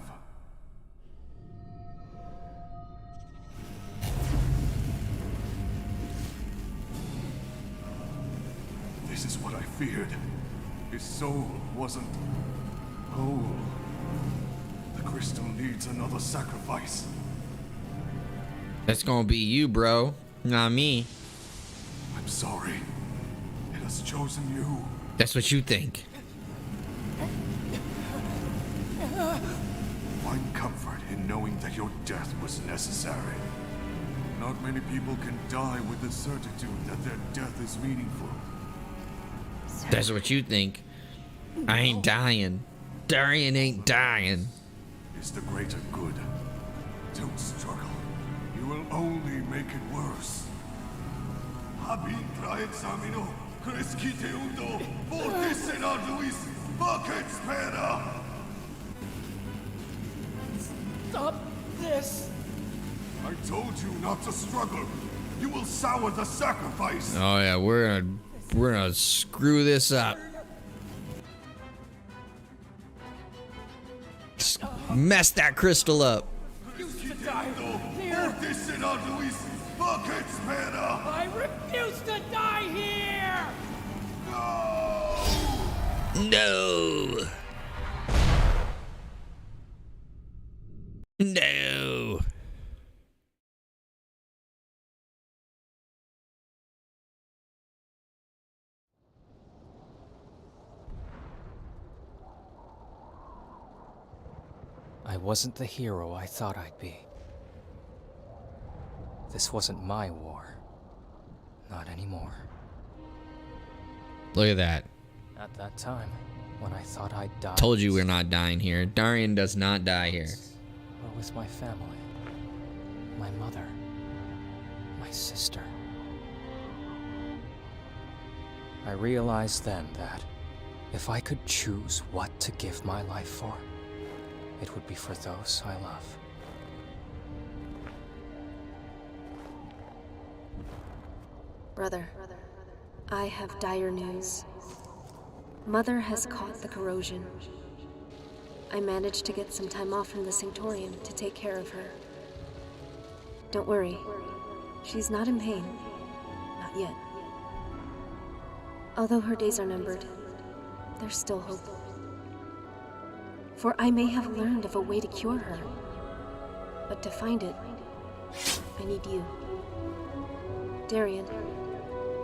This is what I feared. His soul wasn't whole. The crystal needs another sacrifice. That's gonna be you, bro. Not me. I'm sorry. It has chosen you. That's what you think. Find comfort in knowing that your death was necessary. Not many people can die with the certitude that their death is meaningful. That's what you think. I ain't dying. Darian ain't dying. It's the greater good. Don't struggle. You will only make it worse. Habin traexamino, crescite undo, fortis en arduis, facet spera. Stop this! I told you not to struggle. You will sour the sacrifice. Oh yeah, we're gonna screw this up. Mess that crystal up. Fortis en arduis, facet spera. I refuse to die here! No. No. I wasn't the hero I thought I'd be. This wasn't my war. Not anymore. Look at that. At that time, when I thought I'd die. Told you we're not dying here. Darian does not die here. Or with my family. My mother. My sister. I realized then that if I could choose what to give my life for, it would be for those I love. Brother, I have dire news. Mother has caught the corrosion. I managed to get some time off from the Sanctorium to take care of her. Don't worry. She's not in pain. Not yet. Although her days are numbered, there's still hope. For I may have learned of a way to cure her. But to find it, I need you. Darian,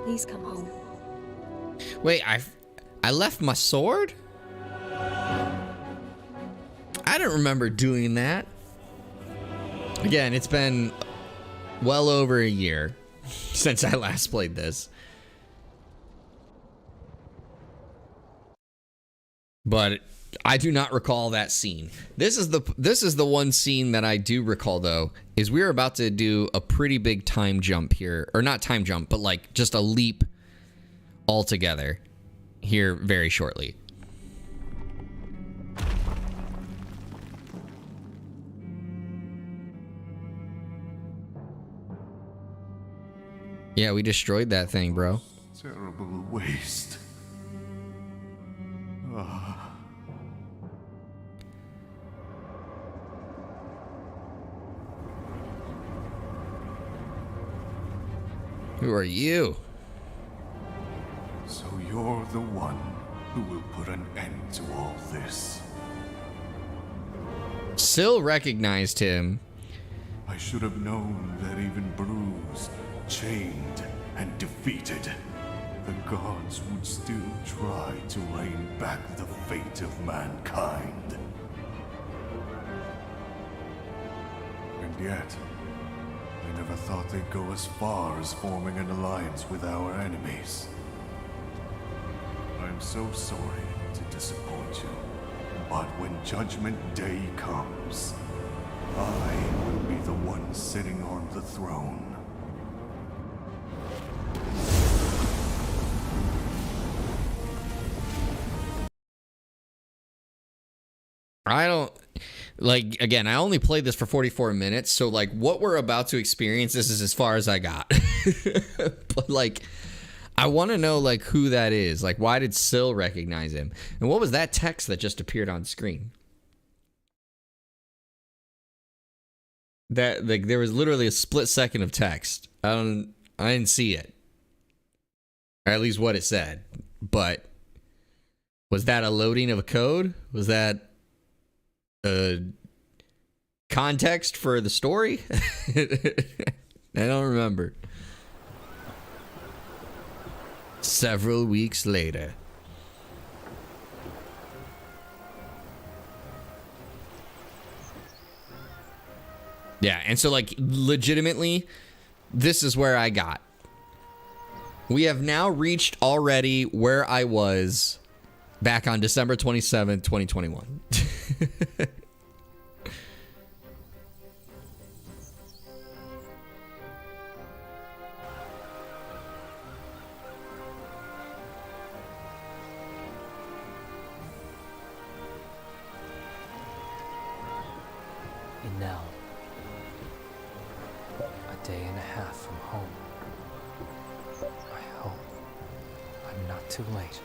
please come home. Wait, I left my sword? I don't remember doing that. Again, it's been well over a year since I last played this. But I do not recall that scene. This is the one scene that I do recall, though, is we're about to do a pretty big time jump here. Or not time jump, but like just a leap altogether here very shortly. Yeah, we destroyed that thing, bro. Terrible waste. Who are you? So you're the one who will put an end to all this. Syl recognized him. I should have known that even bruised, chained, and defeated, the gods would still try to rein back the fate of mankind. And yet, I never thought they'd go as far as forming an alliance with our enemies. I'm so sorry to disappoint you, but when Judgment Day comes, I will be the one sitting on the throne. I don't like, again, I only played this for 44 minutes, so like what we're about to experience, this is as far as I got. But like I want to know like who that is. Like why did Syl recognize him? And what was that text that just appeared on screen? That like there was literally a split second of text. I didn't see it. Or at least what it said. But Was that a loading of a code? Was that a context for the story? I don't remember. Several weeks later. Yeah, and so like legitimately, this is where I got. We have now reached already where I was back on December 27th, 2021. Enel. A day and a half from home. I hope I'm not too late.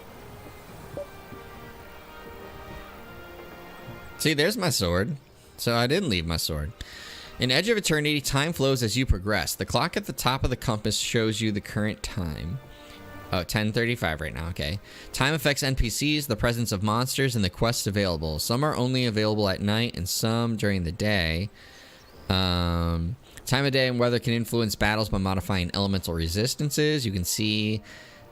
See, there's my sword. So I didn't leave my sword. In Edge of Eternity, time flows as you progress. The clock at the top of the compass shows you the current time. Oh, 10:35 right now, okay. Time affects NPCs, the presence of monsters, and the quests available. Some are only available at night and some during the day. Time of day and weather can influence battles by modifying elemental resistances. You can see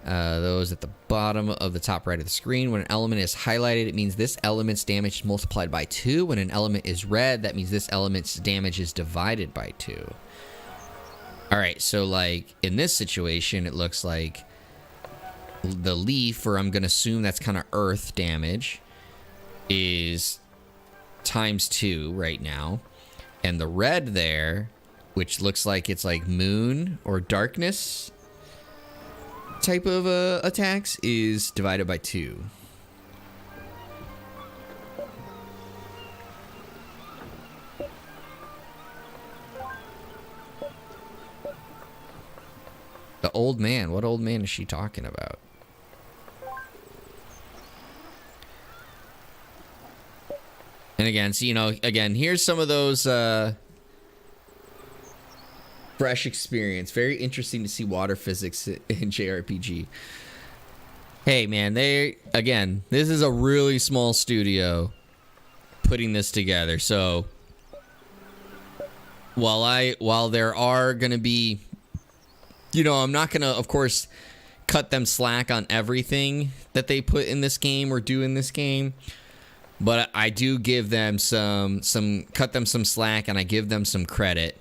those at the bottom of the top right of the screen. When an element is highlighted, it means this element's damage is multiplied by 2. When an element is red, that means this element's damage is divided by 2. Alright, so like in this situation, it looks like the leaf, or I'm going to assume that's kind of earth damage, is times 2 right now. And the red there, which looks like it's like moon or darkness type of attacks, is divided by 2. The old man. What old man is she talking about? And again, so, you know, again, here's some of those fresh experience. Very interesting to see water physics in JRPG. Hey, man, again, this is a really small studio putting this together. So while there are going to be, you know, I'm not going to, of course, cut them slack on everything that they put in this game or do in this game. But I do give them cut them some slack, and I give them some credit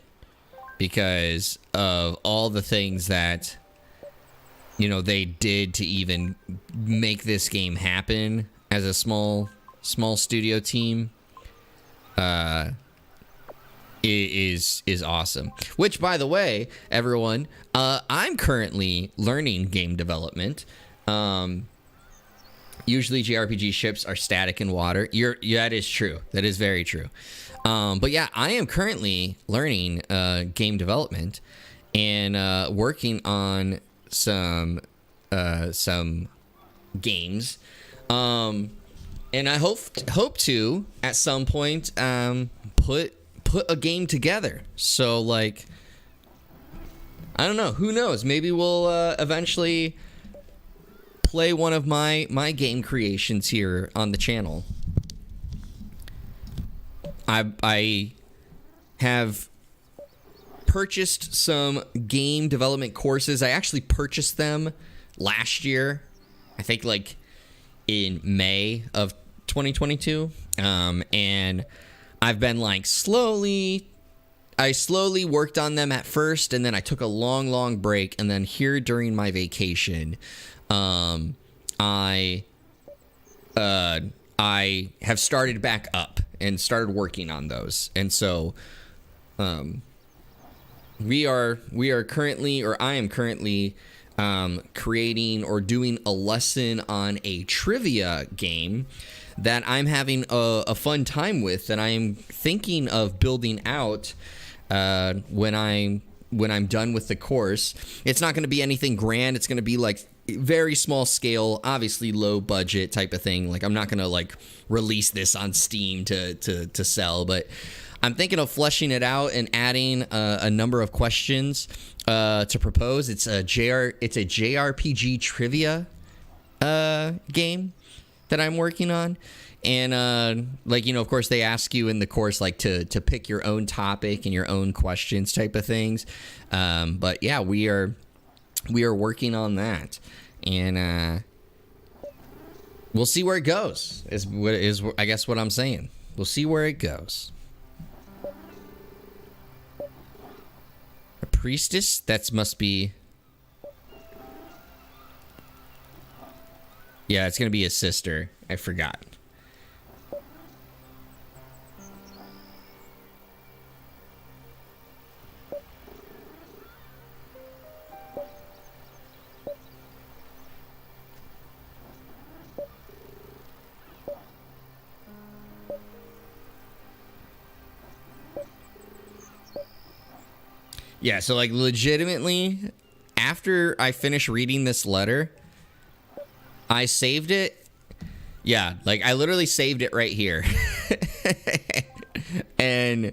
because of all the things that, you know, they did to even make this game happen as a small studio team. Is awesome. Which, by the way, everyone, I'm currently learning game development. Usually JRPG ships are static in water. That is true. That is very true. But yeah, I am currently learning game development and working on some games. And I hope to at some point put a game together. So like, I don't know. Who knows? Maybe we'll eventually play one of my game creations here on the channel. I have purchased some game development courses. I actually purchased them last year. I think like in May of 2022. And I've been like I slowly worked on them at first, and then I took a long break, and then here during my vacation, I have started back up and started working on those. And so we are currently, or I am currently creating or doing a lesson on a trivia game that I'm having a fun time with, that I am thinking of building out when I'm done with the course. It's not going to be anything grand. It's going to be like very small scale, obviously low budget type of thing. Like I'm not going to like release this on Steam to sell, but I'm thinking of fleshing it out and adding a number of questions to propose. It's a JRPG trivia game. that I'm working on. And like, you know, of course they ask you in the course like to pick your own topic and your own questions type of things. But yeah, we are working on that, and we'll see where it goes. Is I guess what I'm saying. We'll see where it goes. A priestess? That must be. Yeah, it's gonna be his sister. I forgot. Yeah, so like legitimately, after I finished reading this letter, I saved it. Yeah, like I literally saved it right here. And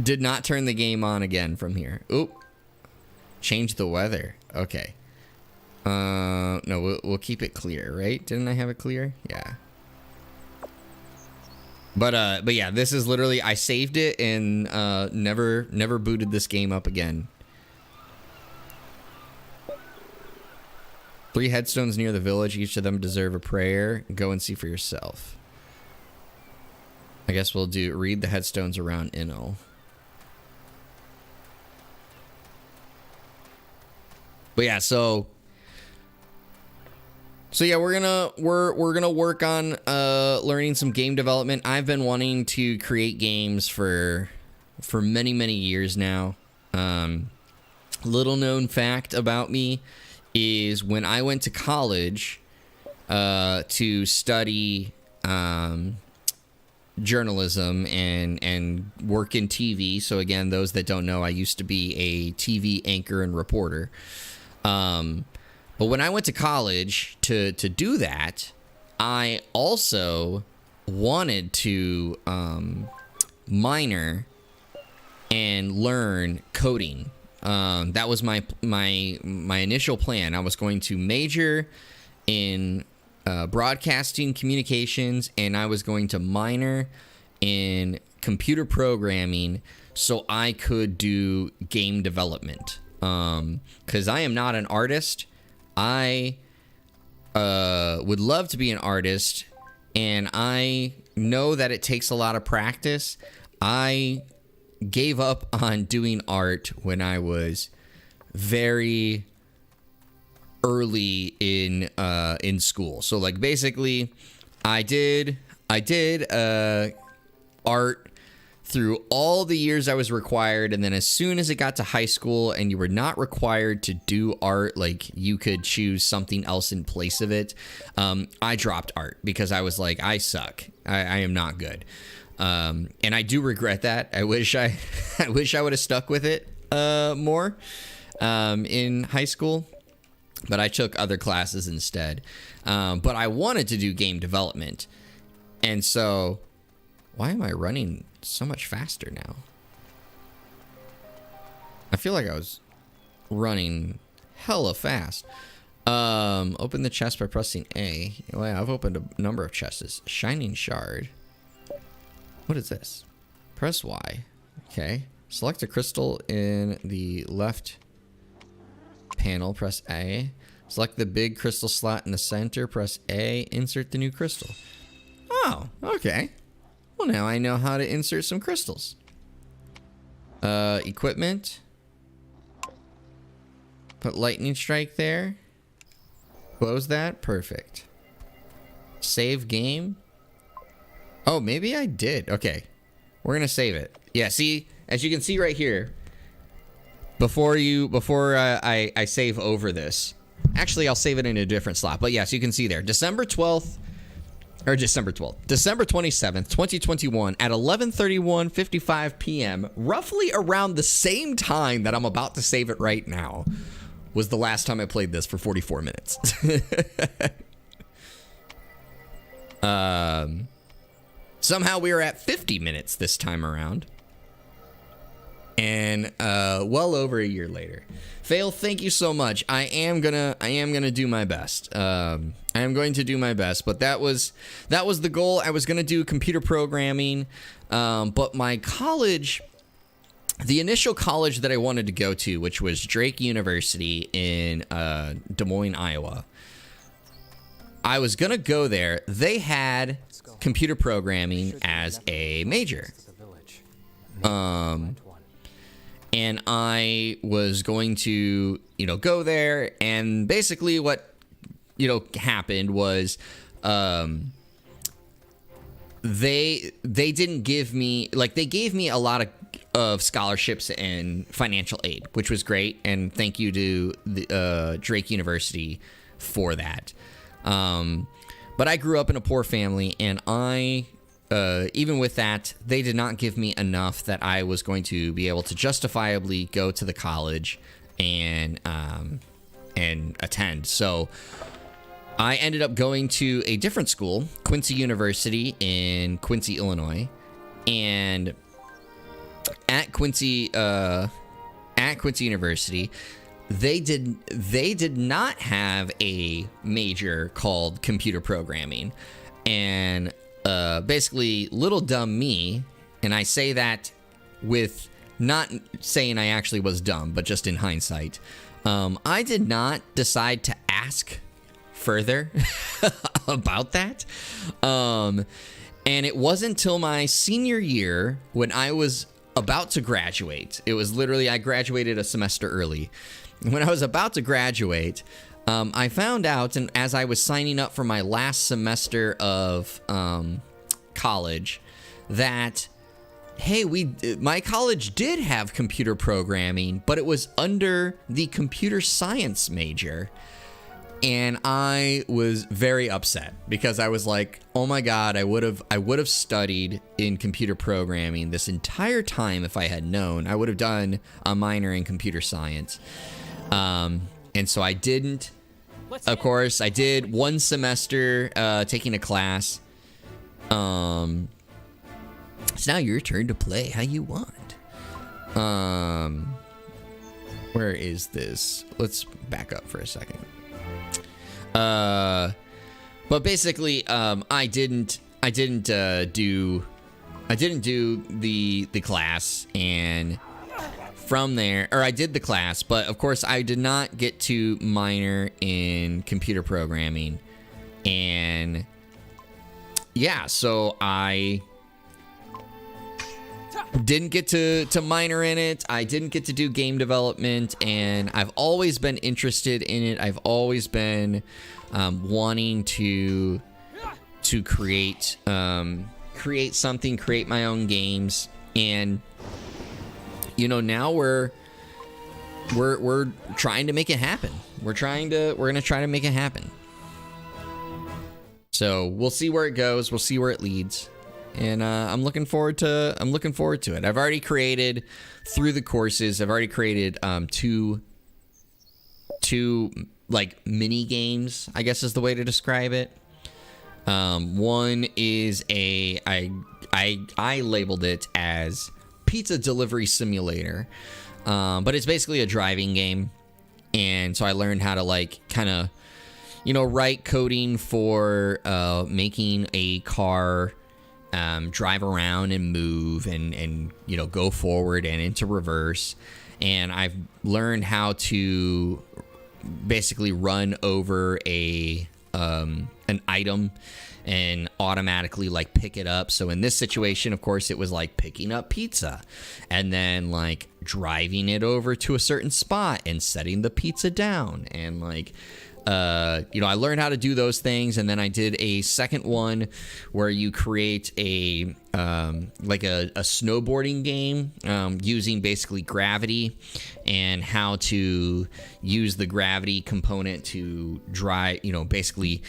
did not turn the game on again from here. Oop. Change the weather. Okay. No, we'll keep it clear, right? Didn't I have it clear? Yeah. But yeah, this is literally, I saved it and never booted this game up again. 3 headstones near the village. Each of them deserve a prayer. Go and see for yourself. I guess we'll read the headstones around Inno. But yeah, so yeah, we're gonna work on learning some game development. I've been wanting to create games for many years now. Little known fact about me is when I went to college to study journalism and work in TV. So again, those that don't know, I used to be a TV anchor and reporter. But when I went to college to do that, I also wanted to minor and learn coding. That was my initial plan. I was going to major in broadcasting communications, and I was going to minor in computer programming so I could do game development. Because I am not an artist. I would love to be an artist, and I know that it takes a lot of practice. I gave up on doing art when I was very early in school. So like basically I did art through all the years I was required, and then as soon as it got to high school and you were not required to do art, like you could choose something else in place of it, I dropped art because I was like, I suck. I am not good. And I do regret that. I wish I would have stuck with it more in high school, but I took other classes instead. But I wanted to do game development, and so why am I running so much faster now? I feel like I was running hella fast. Open the chest by pressing A. Well, yeah, I've opened a number of chests. Shining shard. What is this? Press Y. Okay. Select a crystal in the left panel. Press A. Select the big crystal slot in the center. Press A. Insert the new crystal. Oh, okay. Well, now I know how to insert some crystals. Equipment. Put lightning strike there. Close that. Perfect. Save game. Oh, maybe I did. Okay. We're going to save it. Yeah, see, as you can see right here, before I save over this. Actually, I'll save it in a different slot. But yes, you can see there. December 27th, 2021 at 11:31:55 p.m., roughly around the same time that I'm about to save it right now, was the last time I played this for 44 minutes. Somehow we are at 50 minutes this time around. and well over a year later. Fail, thank you so much. I am gonna do my best. I am going to do my best, but that was the goal. I was gonna do computer programming, but my college, the initial college that I wanted to go to, which was Drake University in Des Moines, Iowa. I was gonna go there. They had computer programming as a major. And I was going to, go there, and basically what, happened was, they didn't give me, they gave me a lot of scholarships and financial aid, which was great, and thank you to the Drake University for that. But I grew up in a poor family, and even with that, they did not give me enough that I was going to be able to justifiably go to the college and attend. So I ended up going to a different school, Quincy University in Quincy, Illinois, and at Quincy University, they did not have a major called computer programming, and basically, little dumb me, and I say that with not saying I actually was dumb, but just in hindsight, I did not decide to ask further about that. And it wasn't until my senior year when I was about to graduate. It was literally, I graduated a semester early. When I was about to graduate, I found out, and as I was signing up for my last semester of college, that, hey, my college did have computer programming, but it was under the computer science major. And I was very upset because I was like, oh my God, I would have studied in computer programming this entire time if I had known. I would have done a minor in computer science. And so I didn't. Of course, I did one semester taking a class. It's now your turn to play how you want. Where is this? Let's back up for a second. But basically, I didn't do the class, and from there, or I did the class, but of course I did not get to minor in computer programming, and yeah, so I didn't get to minor in it. I didn't get to do game development, and I've always been interested in it. I've always been wanting to create something, create my own games, and now we're trying to make it happen. We're gonna try to make it happen. So we'll see where it goes. We'll see where it leads. And I'm looking forward to it. I've already created, through the courses, I've already created two like mini games, I guess is the way to describe it. One is I labeled it as Pizza Delivery Simulator, but it's basically a driving game. And so I learned how to write coding for making a car drive around and move and go forward and into reverse. And I've learned how to basically run over an item and automatically pick it up. So in this situation, of course, it was like picking up pizza and then driving it over to a certain spot and setting the pizza down. And I learned how to do those things, and then I did a second one where you create a snowboarding game using basically gravity and how to use the gravity component to drive, basically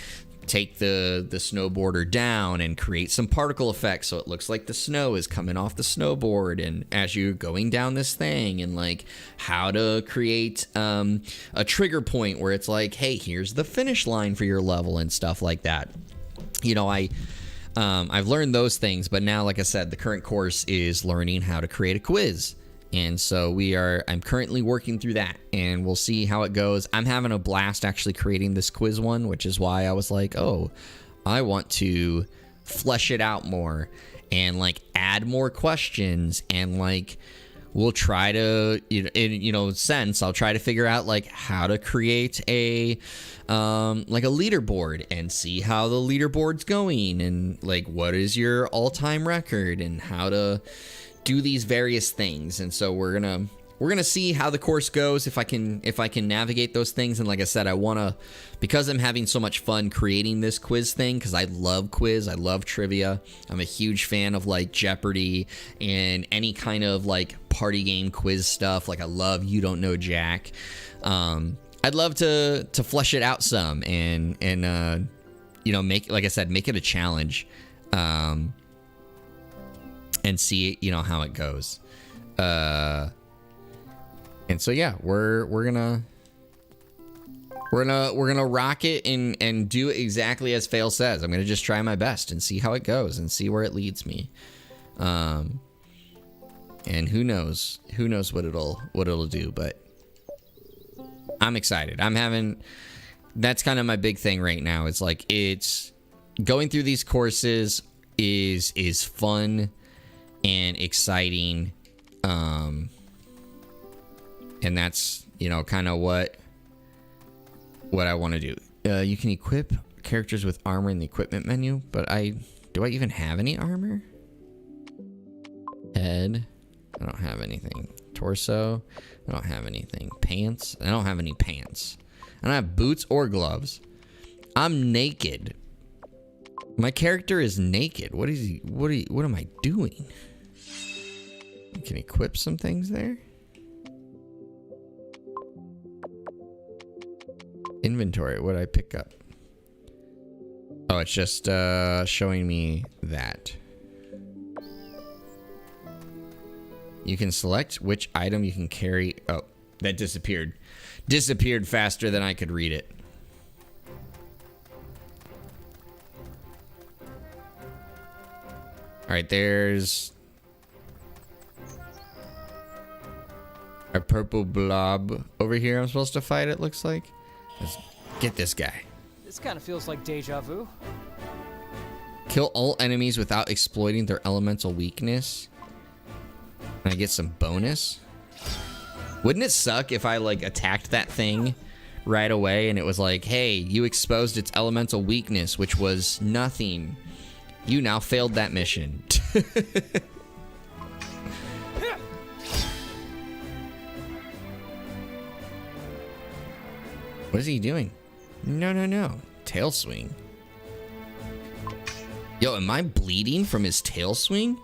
take the snowboarder down and create some particle effects so it looks like the snow is coming off the snowboard and as you're going down this thing, and how to create a trigger point where it's hey, here's the finish line for your level and stuff like that. I've learned those things, but now, like I said, the current course is learning how to create a quiz. And so I'm currently working through that, and we'll see how it goes. I'm having a blast actually creating this quiz one, which is why I was like, oh, I want to flesh it out more and like add more questions, and like we'll try to, I'll try to figure out like how to create a like a leaderboard and see how the leaderboard's going, and like what is your all-time record, and how to do these various things. And so we're gonna see how the course goes, if I can navigate those things. And like I said, I wanna, because I'm having so much fun creating this quiz thing, because I love quiz, I love trivia, I'm a huge fan of like Jeopardy and any kind of like party game quiz stuff. Like I love You Don't Know Jack. I'd love to flesh it out some and make, like I said, make it a challenge, and see how it goes. And so yeah, we're gonna rock it and do exactly as Fail says. I'm gonna just try my best and see how it goes and see where it leads me. And who knows what it'll do, but I'm excited. That's kind of my big thing right now. It's like, it's going through these courses is fun and exciting. And that's, kind of what I want to do. You can equip characters with armor in the equipment menu, but do I even have any armor? Head, I don't have anything. Torso, I don't have anything. Pants, I don't have any pants. I don't have boots or gloves. I'm naked. My character is naked. What am I doing? You can equip some things there. Inventory, what did I pick up? Oh, it's just showing me that. You can select which item you can carry. Oh, that disappeared. Disappeared faster than I could read it. All right, there's a purple blob over here I'm supposed to fight, it looks like. Let's get this guy. This kind of feels like deja vu. Kill all enemies without exploiting their elemental weakness. Can I get some bonus? Wouldn't it suck if I like attacked that thing right away and it was like, hey, you exposed its elemental weakness, which was nothing. You now failed that mission. What is he doing? No. Tail swing. Yo, am I bleeding from his tail swing?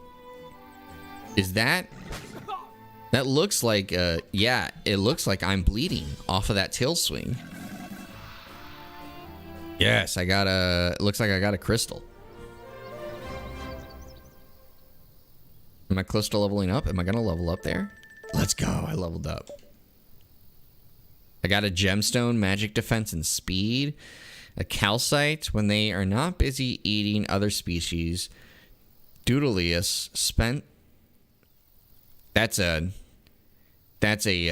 Is that... That looks like, yeah, it looks like I'm bleeding off of that tail swing. Yes, it looks like I got a crystal. Am I close to leveling up? Am I gonna level up there? Let's go, I leveled up. I got a gemstone, magic defense, and speed. A calcite, when they are not busy eating other species. Doodleius spent... That's a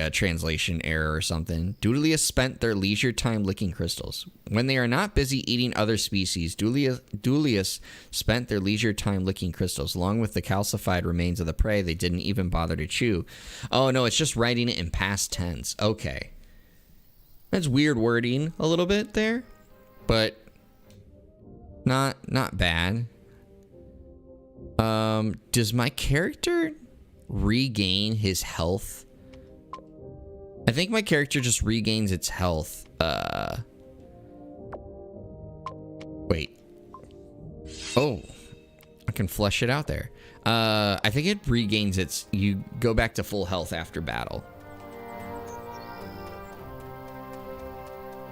translation error or something. Doodleius spent their leisure time licking crystals. When they are not busy eating other species, Doodleius spent their leisure time licking crystals. Along with the calcified remains of the prey, they didn't even bother to chew. Oh, no, it's just writing it in past tense. Okay. That's weird wording a little bit there, but not bad. Does my character regain his health? I think my character just regains its health. Wait. Oh, I can flesh it out there. I think it regains its... You go back to full health after battle.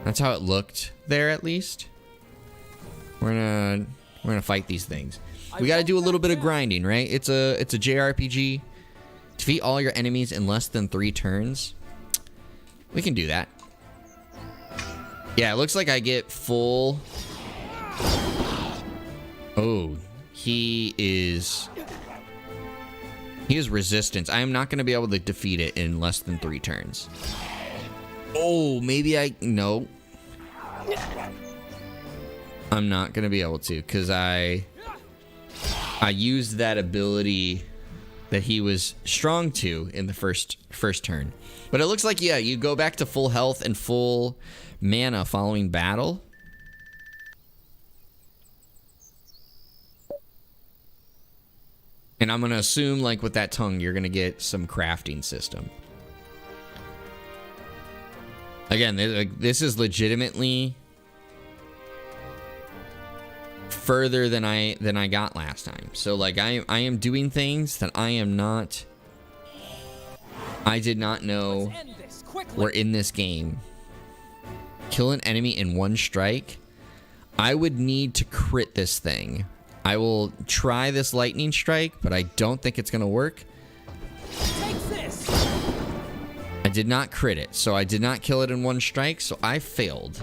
That's how it looked there, at least. We're gonna fight these things. We got to do a little bit of grinding, right? It's a JRPG. Defeat all your enemies in less than 3 turns. We can do that. Yeah, it looks like I get full... Oh, he is... He has resistance. I am not going to be able to defeat it in less than 3 turns. Oh, maybe no. I'm not going to be able to because I used that ability that he was strong to in the first turn. But it looks like, yeah, you go back to full health and full mana following battle. And I'm going to assume, like, with that tongue, you're going to get some crafting system. Again, this is legitimately further than I got last time. So, like, I am doing things that I did not know were in this game. Kill an enemy in 1 strike. I would need to crit this thing. I will try this lightning strike, but I don't think it's going to work. I did not crit it, so I did not kill it in 1 strike, so I failed.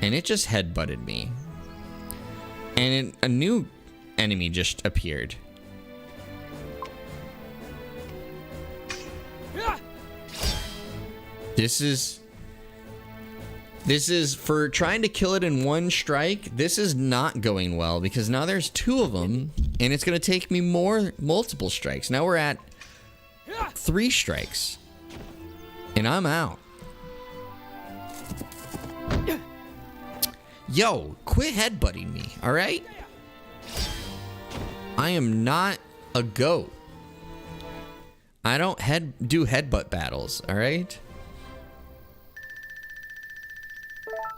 And it just headbutted me. And a new enemy just appeared. This is for trying to kill it in 1 strike. This is not going well because now there's 2 of them and it's going to take me multiple strikes. Now we're at 3 strikes and I'm out. Yo, quit headbutting me, all right? I am not a goat. I don't do headbutt battles, all right?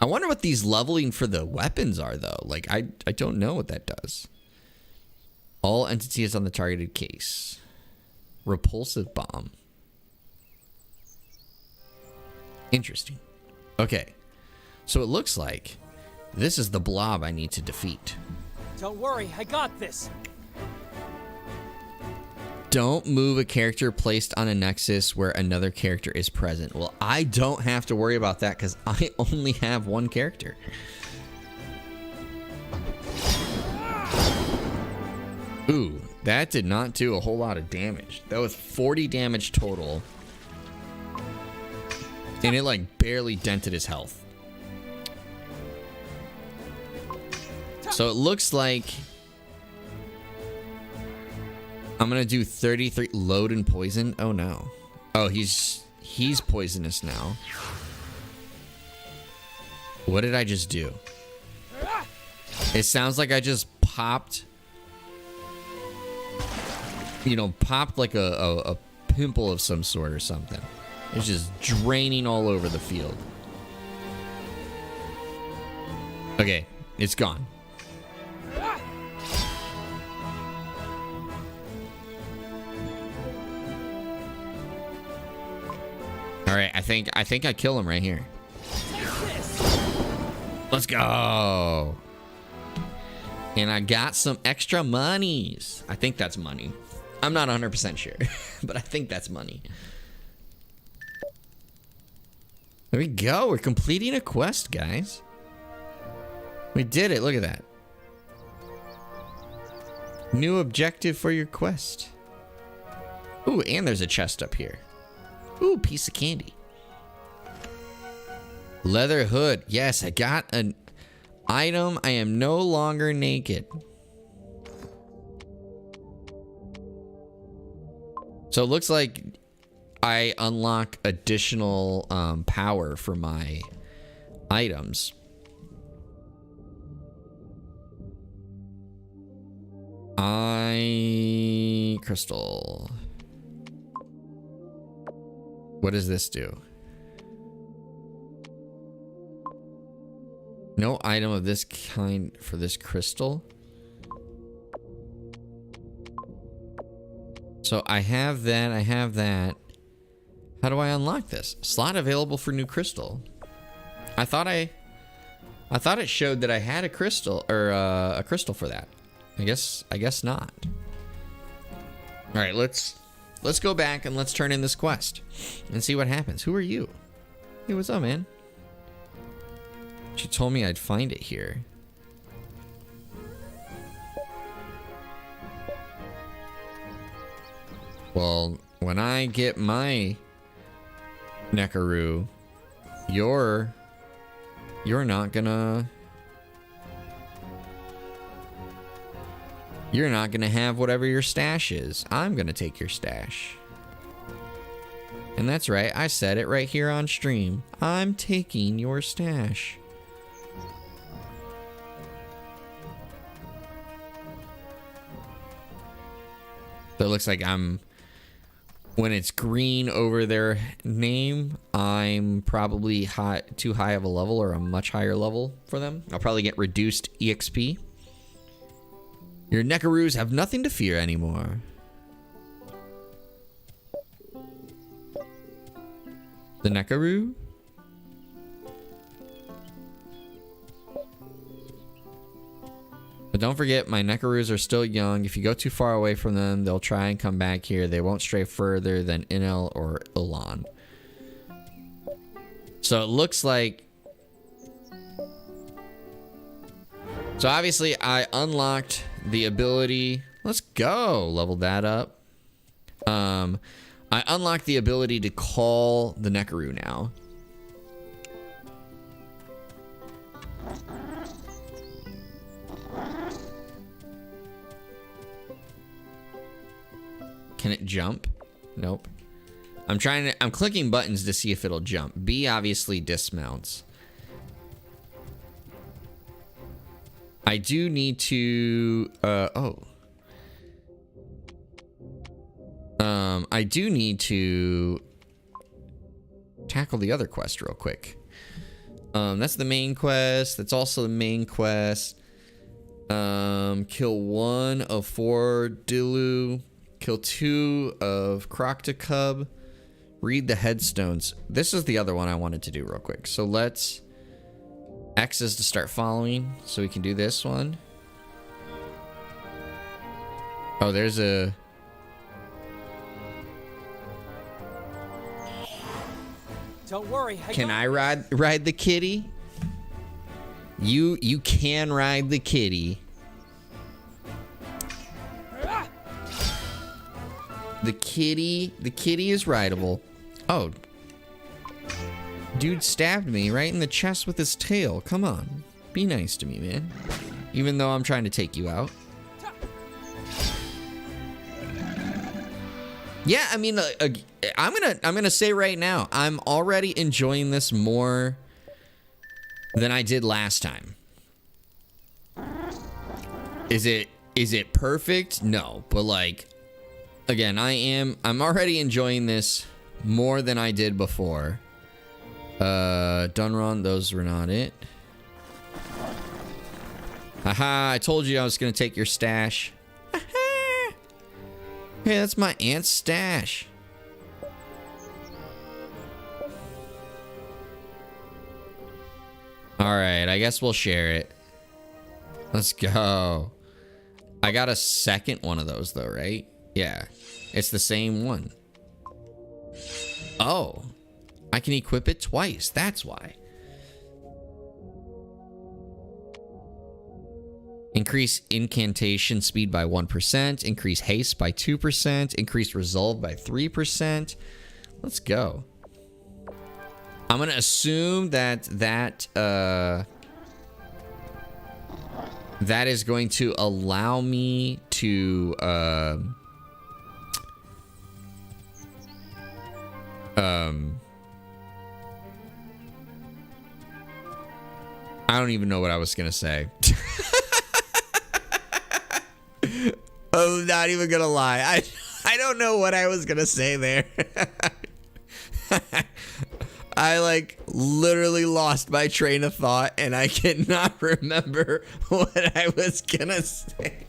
I wonder what these leveling for the weapons are, though. Like, I don't know what that does. All entities on the targeted case. Repulsive bomb. Interesting. Okay. So it looks like this is the blob I need to defeat. Don't worry, I got this. Don't move a character placed on a nexus where another character is present. Well, I don't have to worry about that because I only have 1 character. Ooh, that did not do a whole lot of damage. That was 40 damage total. And it like barely dented his health. So it looks like I'm gonna do 33 load and poison. Oh no. Oh, he's poisonous now. What did I just do? It sounds like I just popped, popped like a pimple of some sort or something. It's just draining all over the field. Okay, it's gone. All right, I think I kill him right here. Let's go. And I got some extra monies. I think that's money. I'm not 100% sure, but I think that's money. There we go. We're completing a quest, guys. We did it. Look at that. New objective for your quest. Ooh, and there's a chest up here. Ooh, piece of candy. Leather hood. Yes, I got an item. I am no longer naked. So it looks like I unlock additional power for my items. Crystal. What does this do? No item of this kind for this crystal. So I have that. I have that. How do I unlock this? Slot available for new crystal. I thought it showed that I had a crystal or a crystal for that. I guess not. All right, let's go back and let's turn in this quest and see what happens. Who are you? Hey, what's up, man? She told me I'd find it here. Well, when I get my Nekaru, you're not gonna have whatever your stash is. I'm gonna take your stash. And that's right, I said it right here on stream. I'm taking your stash. So it looks like when it's green over their name, I'm probably too high of a level or a much higher level for them. I'll probably get reduced EXP. Your Nekarus have nothing to fear anymore. The Nekaru? But don't forget, my Nekarus are still young. If you go too far away from them, they'll try and come back here. They won't stray further than Inel or Ilan. So it looks like... So obviously, I unlocked the ability... Let's go! Leveled that up. I unlocked the ability to call the Nekaru now. Can it jump? Nope. I'm clicking buttons to see if it'll jump. B obviously dismounts. I do need to I do need to tackle the other quest real quick. That's the main quest. That's also the main quest. Kill 1 of 4 Dilu. Kill 2 of Croctocub. Read the headstones. This is the other one I wanted to do real quick. So let's... X is to start following. So we can do this one. Oh, there's a... Don't worry. Can I ride the kitty? You can ride the kitty. The kitty is rideable. Oh. Dude stabbed me right in the chest with his tail. Come on. Be nice to me, man. Even though I'm trying to take you out. Yeah, I mean, I'm gonna say right now, I'm already enjoying this more than I did last time. Is it perfect? No, but like, again, I'm already enjoying this more than I did before. Dunron, those were not it. Haha, I told you I was gonna take your stash. Hey, that's my aunt's stash. Alright, I guess we'll share it. Let's go. I got a second one of those though, right? Yeah. It's the same one. Oh. I can equip it twice. That's why. Increase incantation speed by 1%. Increase haste by 2%. Increase resolve by 3%. Let's go. I'm going to assume that is going to allow me to I don't even know what I was going to say. I'm not even gonna lie. I don't know what I was gonna say there. I like literally lost my train of thought and I cannot remember what I was gonna say.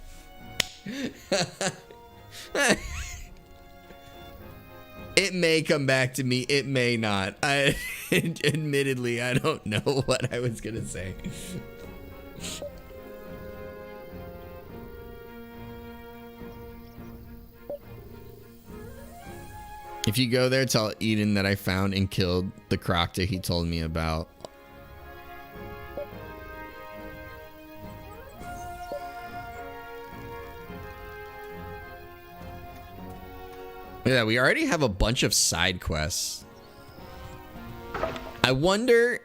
It may come back to me. It may not. Admittedly, I don't know what I was gonna say. If you go there, tell Eden that I found and killed the Crocta he told me about. Yeah, we already have a bunch of side quests. I wonder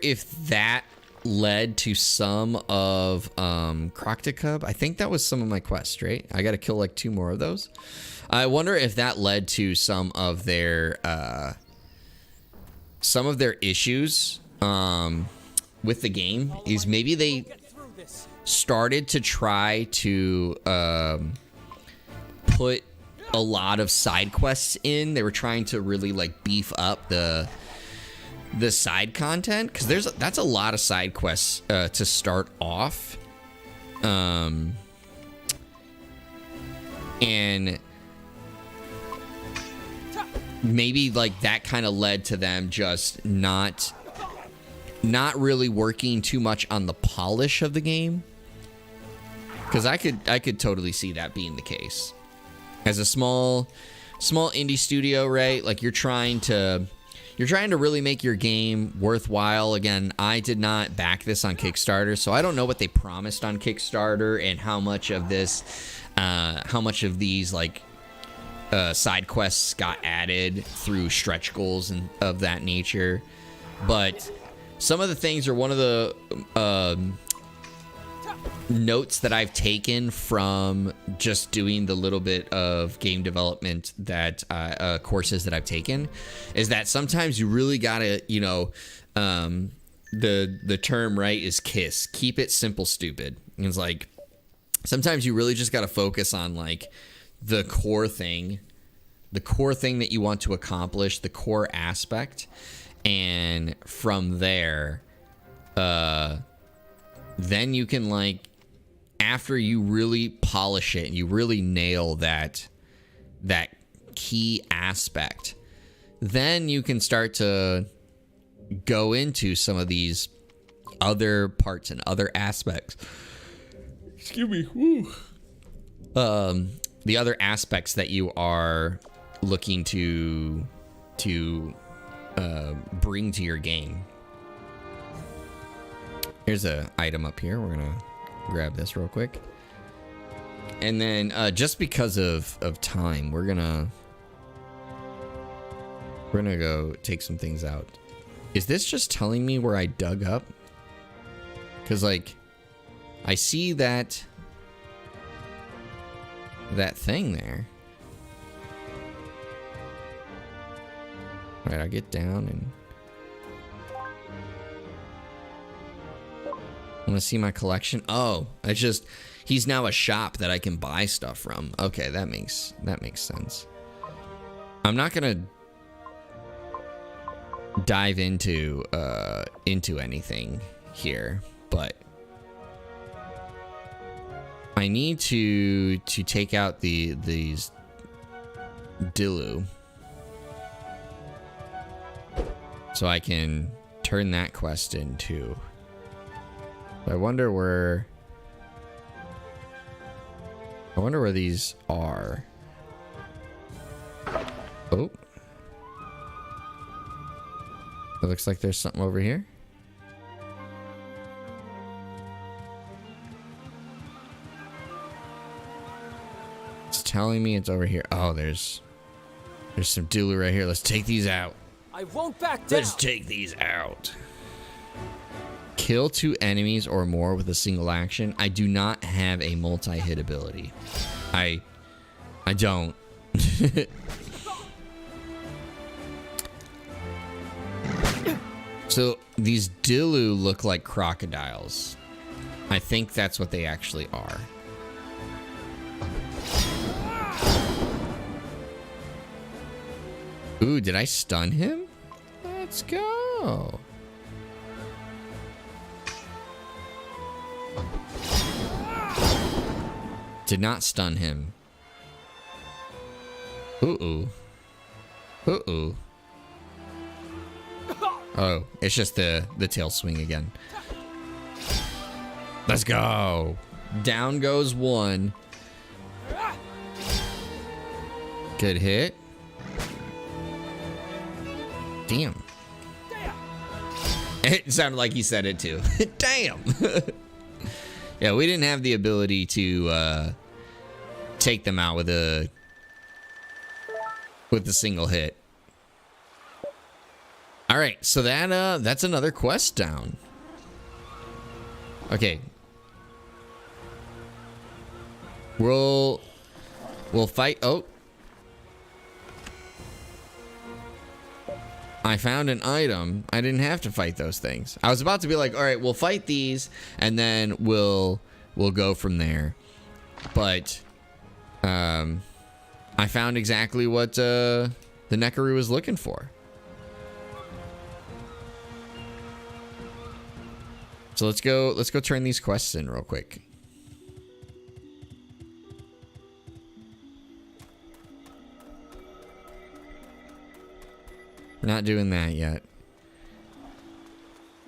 if that led to some of Crocticub. I think that was some of my quests, right? I got to kill like 2 more of those. I wonder if that led to some of their issues with the game. Is maybe they started to try to put a lot of side quests in. They were trying to really like beef up the side content, because that's a lot of side quests to start off, and maybe like that kind of led to them just not really working too much on the polish of the game, because I could totally see that being the case. As a small indie studio, right? Like you're trying to really make your game worthwhile. Again, I did not back this on Kickstarter, so I don't know what they promised on Kickstarter and how much of these like side quests got added through stretch goals and of that nature. But some of the things are one of the notes that I've taken from just doing the little bit of game development that courses that I've taken, is that sometimes you really gotta, you know, the term, right, is KISS, keep it simple stupid. And it's like sometimes you really just gotta focus on like the core thing that you want to accomplish, the core aspect, and from there then you can, like, after you really polish it and you really nail that key aspect, then you can start to go into some of these other parts and other aspects. Excuse me. Woo. The other aspects that you are looking to bring to your game. Here's an item up here. We're gonna grab this real quick, and then just because of time, we're gonna go take some things out. Is this just telling me where I dug up? Because like I see that thing there. All right, I'll get down and I want to see my collection. Oh, it's just he's now a shop that I can buy stuff from. Okay, that makes sense. I'm not gonna dive into anything here, but I need to take out these Dilu so I can turn that quest into. I wonder where these are. Oh. It looks like there's something over here. It's telling me it's over here. Oh, there's some Dilu right here. Let's take these out. I won't back down. Let's take these out. Kill 2 enemies or more with a single action. I do not have a multi-hit ability. I don't. So these Dilu look like crocodiles. I think that's what they actually are. Ooh, did I stun him? Let's go. Did not stun him. Ooh. Ooh. Oh, it's just the tail swing again. Let's go. Down goes 1. Good hit. Damn. It sounded like he said it too. Damn. Yeah, we didn't have the ability to take them out with a single hit. All right, so that's another quest down. Okay. We'll fight. Oh. I found an item. I didn't have to fight those things. I was about to be like, all right, we'll fight these and then we'll go from there. But I found exactly what the Nekaroo was looking for. So let's go turn these quests in real quick. We're not doing that yet.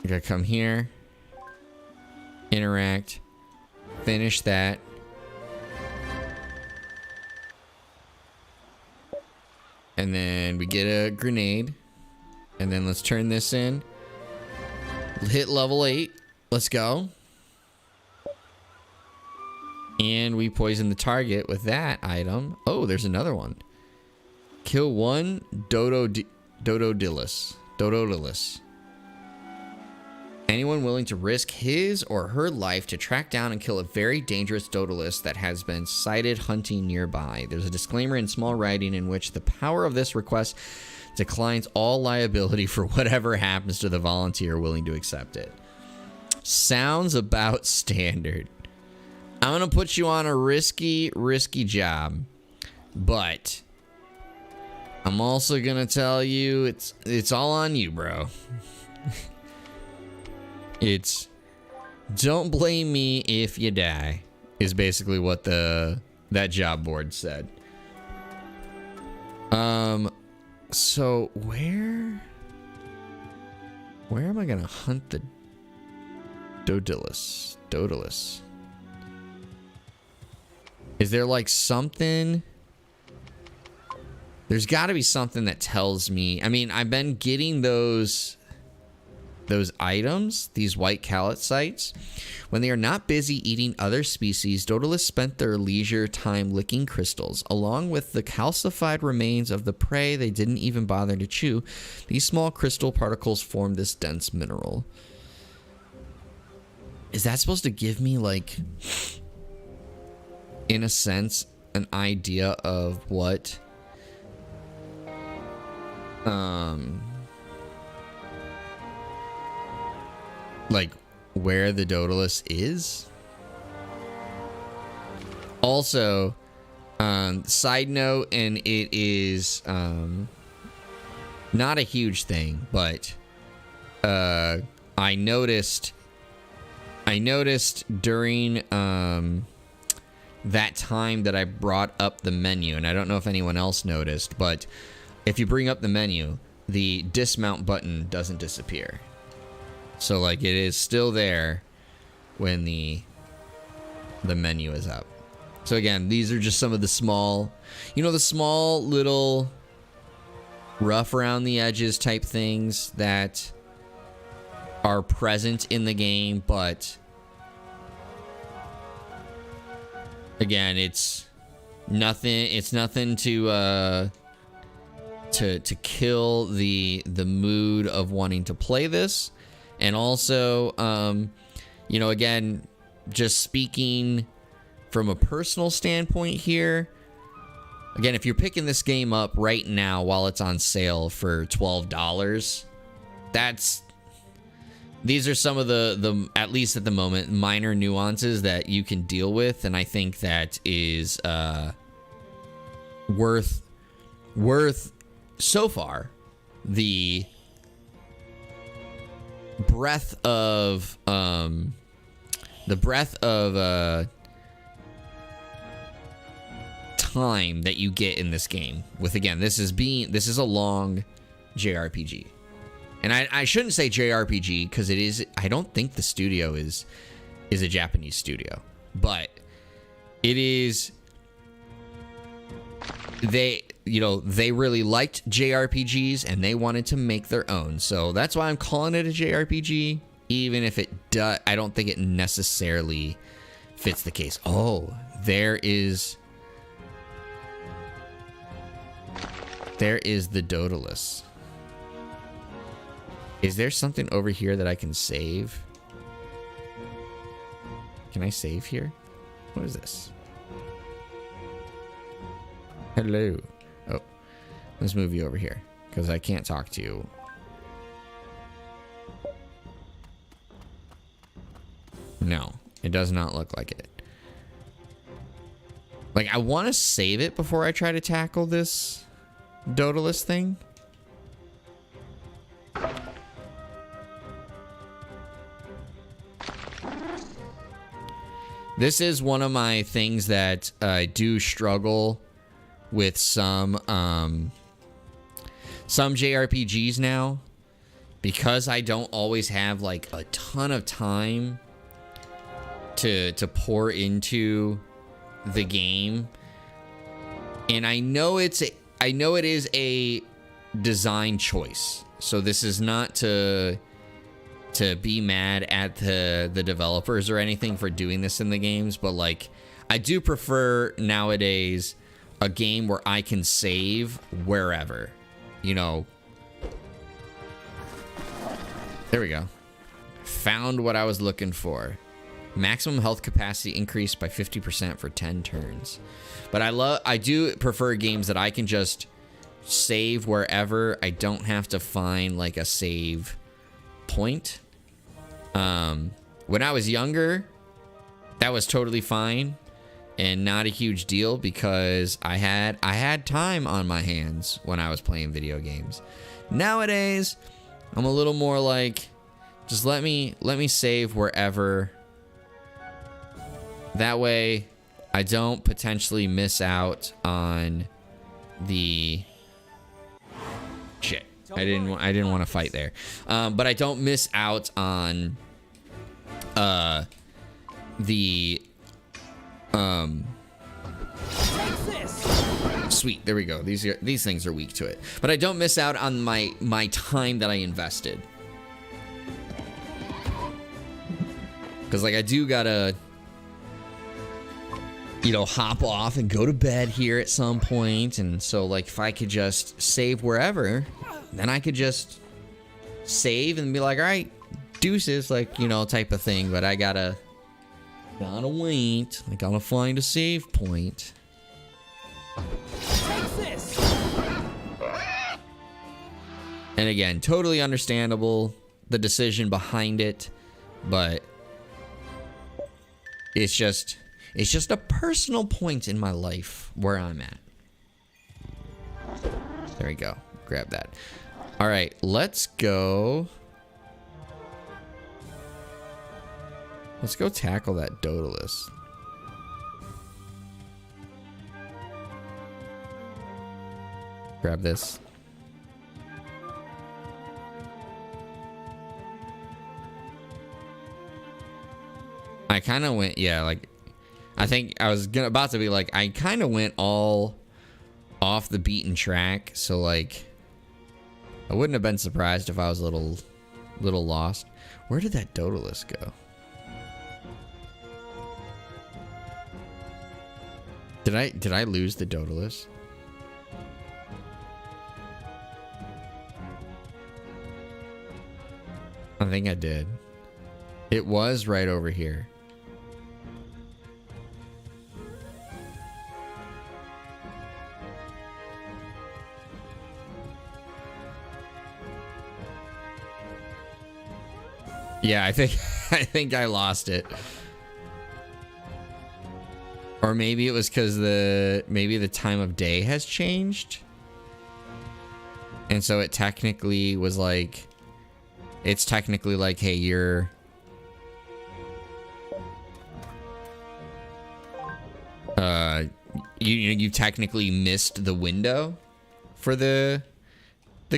We gotta come here, interact, finish that. And then we get a grenade. And then let's turn this in. Hit level 8. Let's go. And we poison the target with that item. Oh, there's another one. Kill one Dododilus. Anyone willing to risk his or her life to track down and kill a very dangerous Dodolus that has been sighted hunting nearby. There's a disclaimer in small writing in which the power of this request declines all liability for whatever happens to the volunteer willing to accept it. Sounds about standard. I'm gonna put you on a risky job, but I'm also gonna tell you it's all on you, bro. It's don't blame me if you die is basically what that job board said. So where am I gonna hunt the Dodolus? Is there like something? There's got to be something that tells me. I mean, I've been getting those items, these white calicites. When they are not busy eating other species, Dodolus spent their leisure time licking crystals. Along with the calcified remains of the prey they didn't even bother to chew, these small crystal particles form this dense mineral. Is that supposed to give me, like, in a sense, an idea of what like where the Dodolus is? Also, side note, and it is not a huge thing, but I noticed during that time that I brought up the menu, and I don't know if anyone else noticed, but if you bring up the menu, the dismount button doesn't disappear. So like it is still there when the menu is up. So again, these are just some of the small, the small little rough around the edges type things that are present in the game, but again, it's nothing to kill the mood of wanting to play this. And also, again, just speaking from a personal standpoint here, again, if you're picking this game up right now while it's on sale for $12, these are some of the at least at the moment, minor nuances that you can deal with, and I think that is worth so far the breadth of time that you get in this game. With, again, this is a long JRPG. And I shouldn't say JRPG because it is. I don't think the studio is a Japanese studio, but it is. They really liked JRPGs and they wanted to make their own. So that's why I'm calling it a JRPG, even if it does. I don't think it necessarily fits the case. Oh, there is There is the Daedalus. Is there something over here that I can save? Can I save here? What is this? Hello. Oh, let's move you over here because I can't talk to you. No, it does not look like it. Like, I want to save it before I try to tackle this Daedalus thing. This is one of my things that I do struggle with some JRPGs now, because I don't always have like a ton of time to pour into the game. And I know it is a design choice. So this is not to be mad at the developers or anything for doing this in the games, but like, I do prefer nowadays a game where I can save wherever, you know. There we go. Found what I was looking for. Maximum health capacity increased by 50% for 10 turns. But I do prefer games that I can just save wherever. I don't have to find like a save point. When I was younger, that was totally fine and not a huge deal because I had time on my hands when I was playing video games. Nowadays, I'm a little more like, just let me save wherever. That way I don't potentially miss out on the shit. I didn't want to fight there. But I don't miss out on the sweet, there we go. These things are weak to it. But I don't miss out on my time that I invested. Cuz like I do got to, you know, hop off and go to bed here at some point, and so like if I could just save wherever, then I could just save and be like, all right, deuces, like, you know, type of thing. But I gotta wait. I gotta find a save point. And again, totally understandable, the decision behind it, but it's just a personal point in my life where I'm at. There we go. Grab that. All right, let's go. Let's go tackle that Daedalus. Grab this. I kind of went, yeah, like, I think I was about to be like, I kind of went all off the beaten track, so like, I wouldn't have been surprised if I was a little lost. Where did that Daedalus go? Did I lose the Daedalus? I think I did. It was right over here. Yeah, I think I lost it. Or maybe it was because maybe the time of day has changed. And so it technically was like, it's technically like, hey, you technically missed the window for the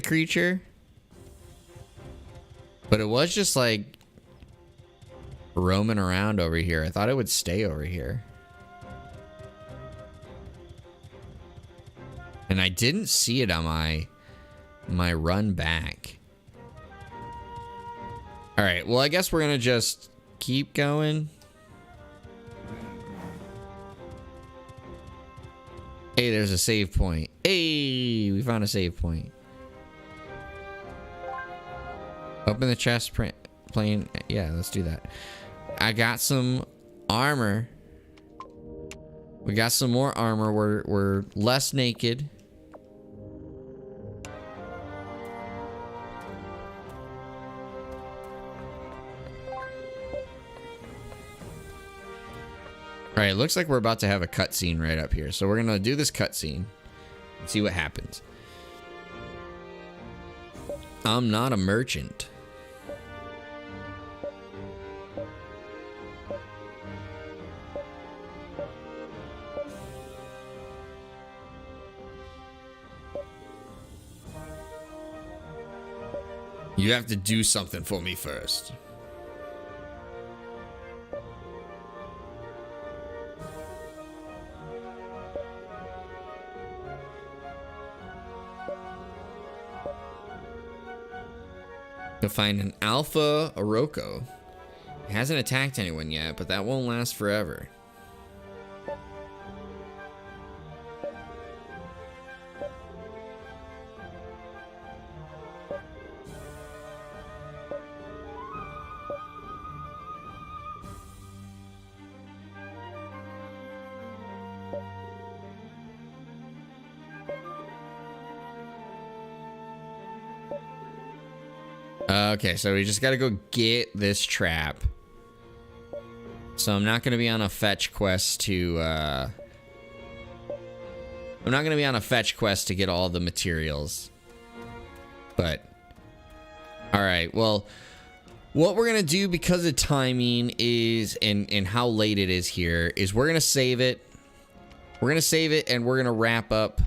creature. But it was just like roaming around over here. I thought it would stay over here. And I didn't see it on my run back. All right, well, I guess we're gonna just keep going. Hey, there's a save point. Hey, we found a save point. Open the chest plane. Yeah, let's do that. I got some armor. We got some more armor. We're less naked. All right, looks like we're about to have a cutscene right up here. So we're gonna do this cutscene and see what happens. I'm not a merchant. You have to do something for me first. To find an Alpha Oroco. It hasn't attacked anyone yet, but that won't last forever. Okay, so we just gotta go get this trap. So I'm not gonna be on a fetch quest to, I'm not gonna be on a fetch quest to get all the materials. But, alright, well, what we're gonna do because of timing is, and how late it is here, is we're gonna save it. We're gonna save it and we're gonna wrap up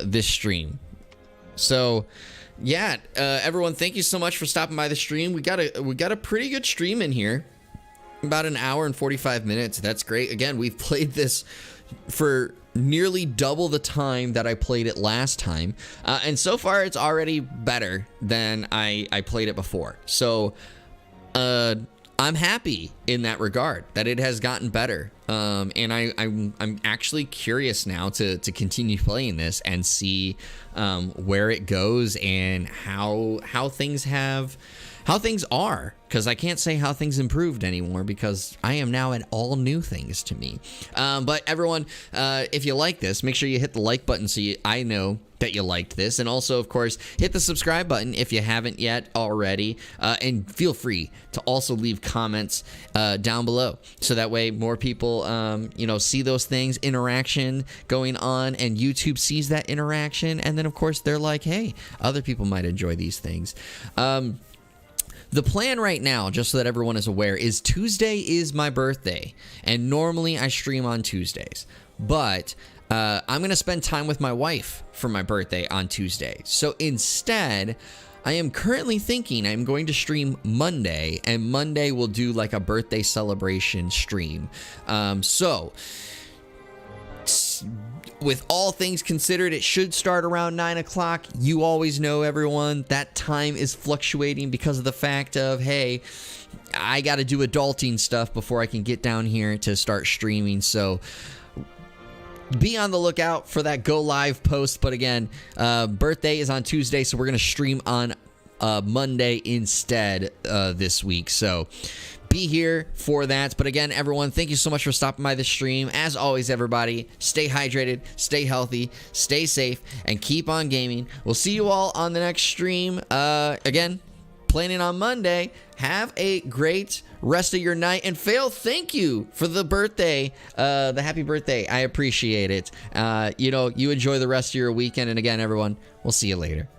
this stream. So, yeah, everyone, thank you so much for stopping by the stream. We got a pretty good stream in here. About an hour and 45 minutes. That's great. Again, we've played this for nearly double the time that I played it last time. And so far, it's already better than I played it before. So, I'm happy in that regard that it has gotten better. And I'm actually curious now to continue playing this and see where it goes and how things are, because I can't say how things improved anymore because I am now at all new things to me. But everyone, if you like this, make sure you hit the like button so I know that you liked this, and also, of course, hit the subscribe button if you haven't yet already, and feel free to also leave comments down below so that way more people see those things, interaction going on, and YouTube sees that interaction, and then of course they're like, hey, other people might enjoy these things. The plan right now, just so that everyone is aware, is Tuesday is my birthday, and normally I stream on Tuesdays, but I'm going to spend time with my wife for my birthday on Tuesday. So instead, I am currently thinking I'm going to stream Monday, and Monday we'll do like a birthday celebration stream. With all things considered, it should start around 9 o'clock. You always know, everyone, that time is fluctuating because of the fact of, hey, I got to do adulting stuff before I can get down here to start streaming. So be on the lookout for that go live post. But again, birthday is on Tuesday, so we're going to stream on Monday instead this week. So be here for that. But again, everyone, thank you so much for stopping by the stream. As always, everybody, stay hydrated, stay healthy, stay safe, and keep on gaming. We'll see you all on the next stream. Again, planning on Monday. Have a great rest of your night. And Fail, thank you for the birthday, the happy birthday. I appreciate it. You enjoy the rest of your weekend. And again, everyone, we'll see you later.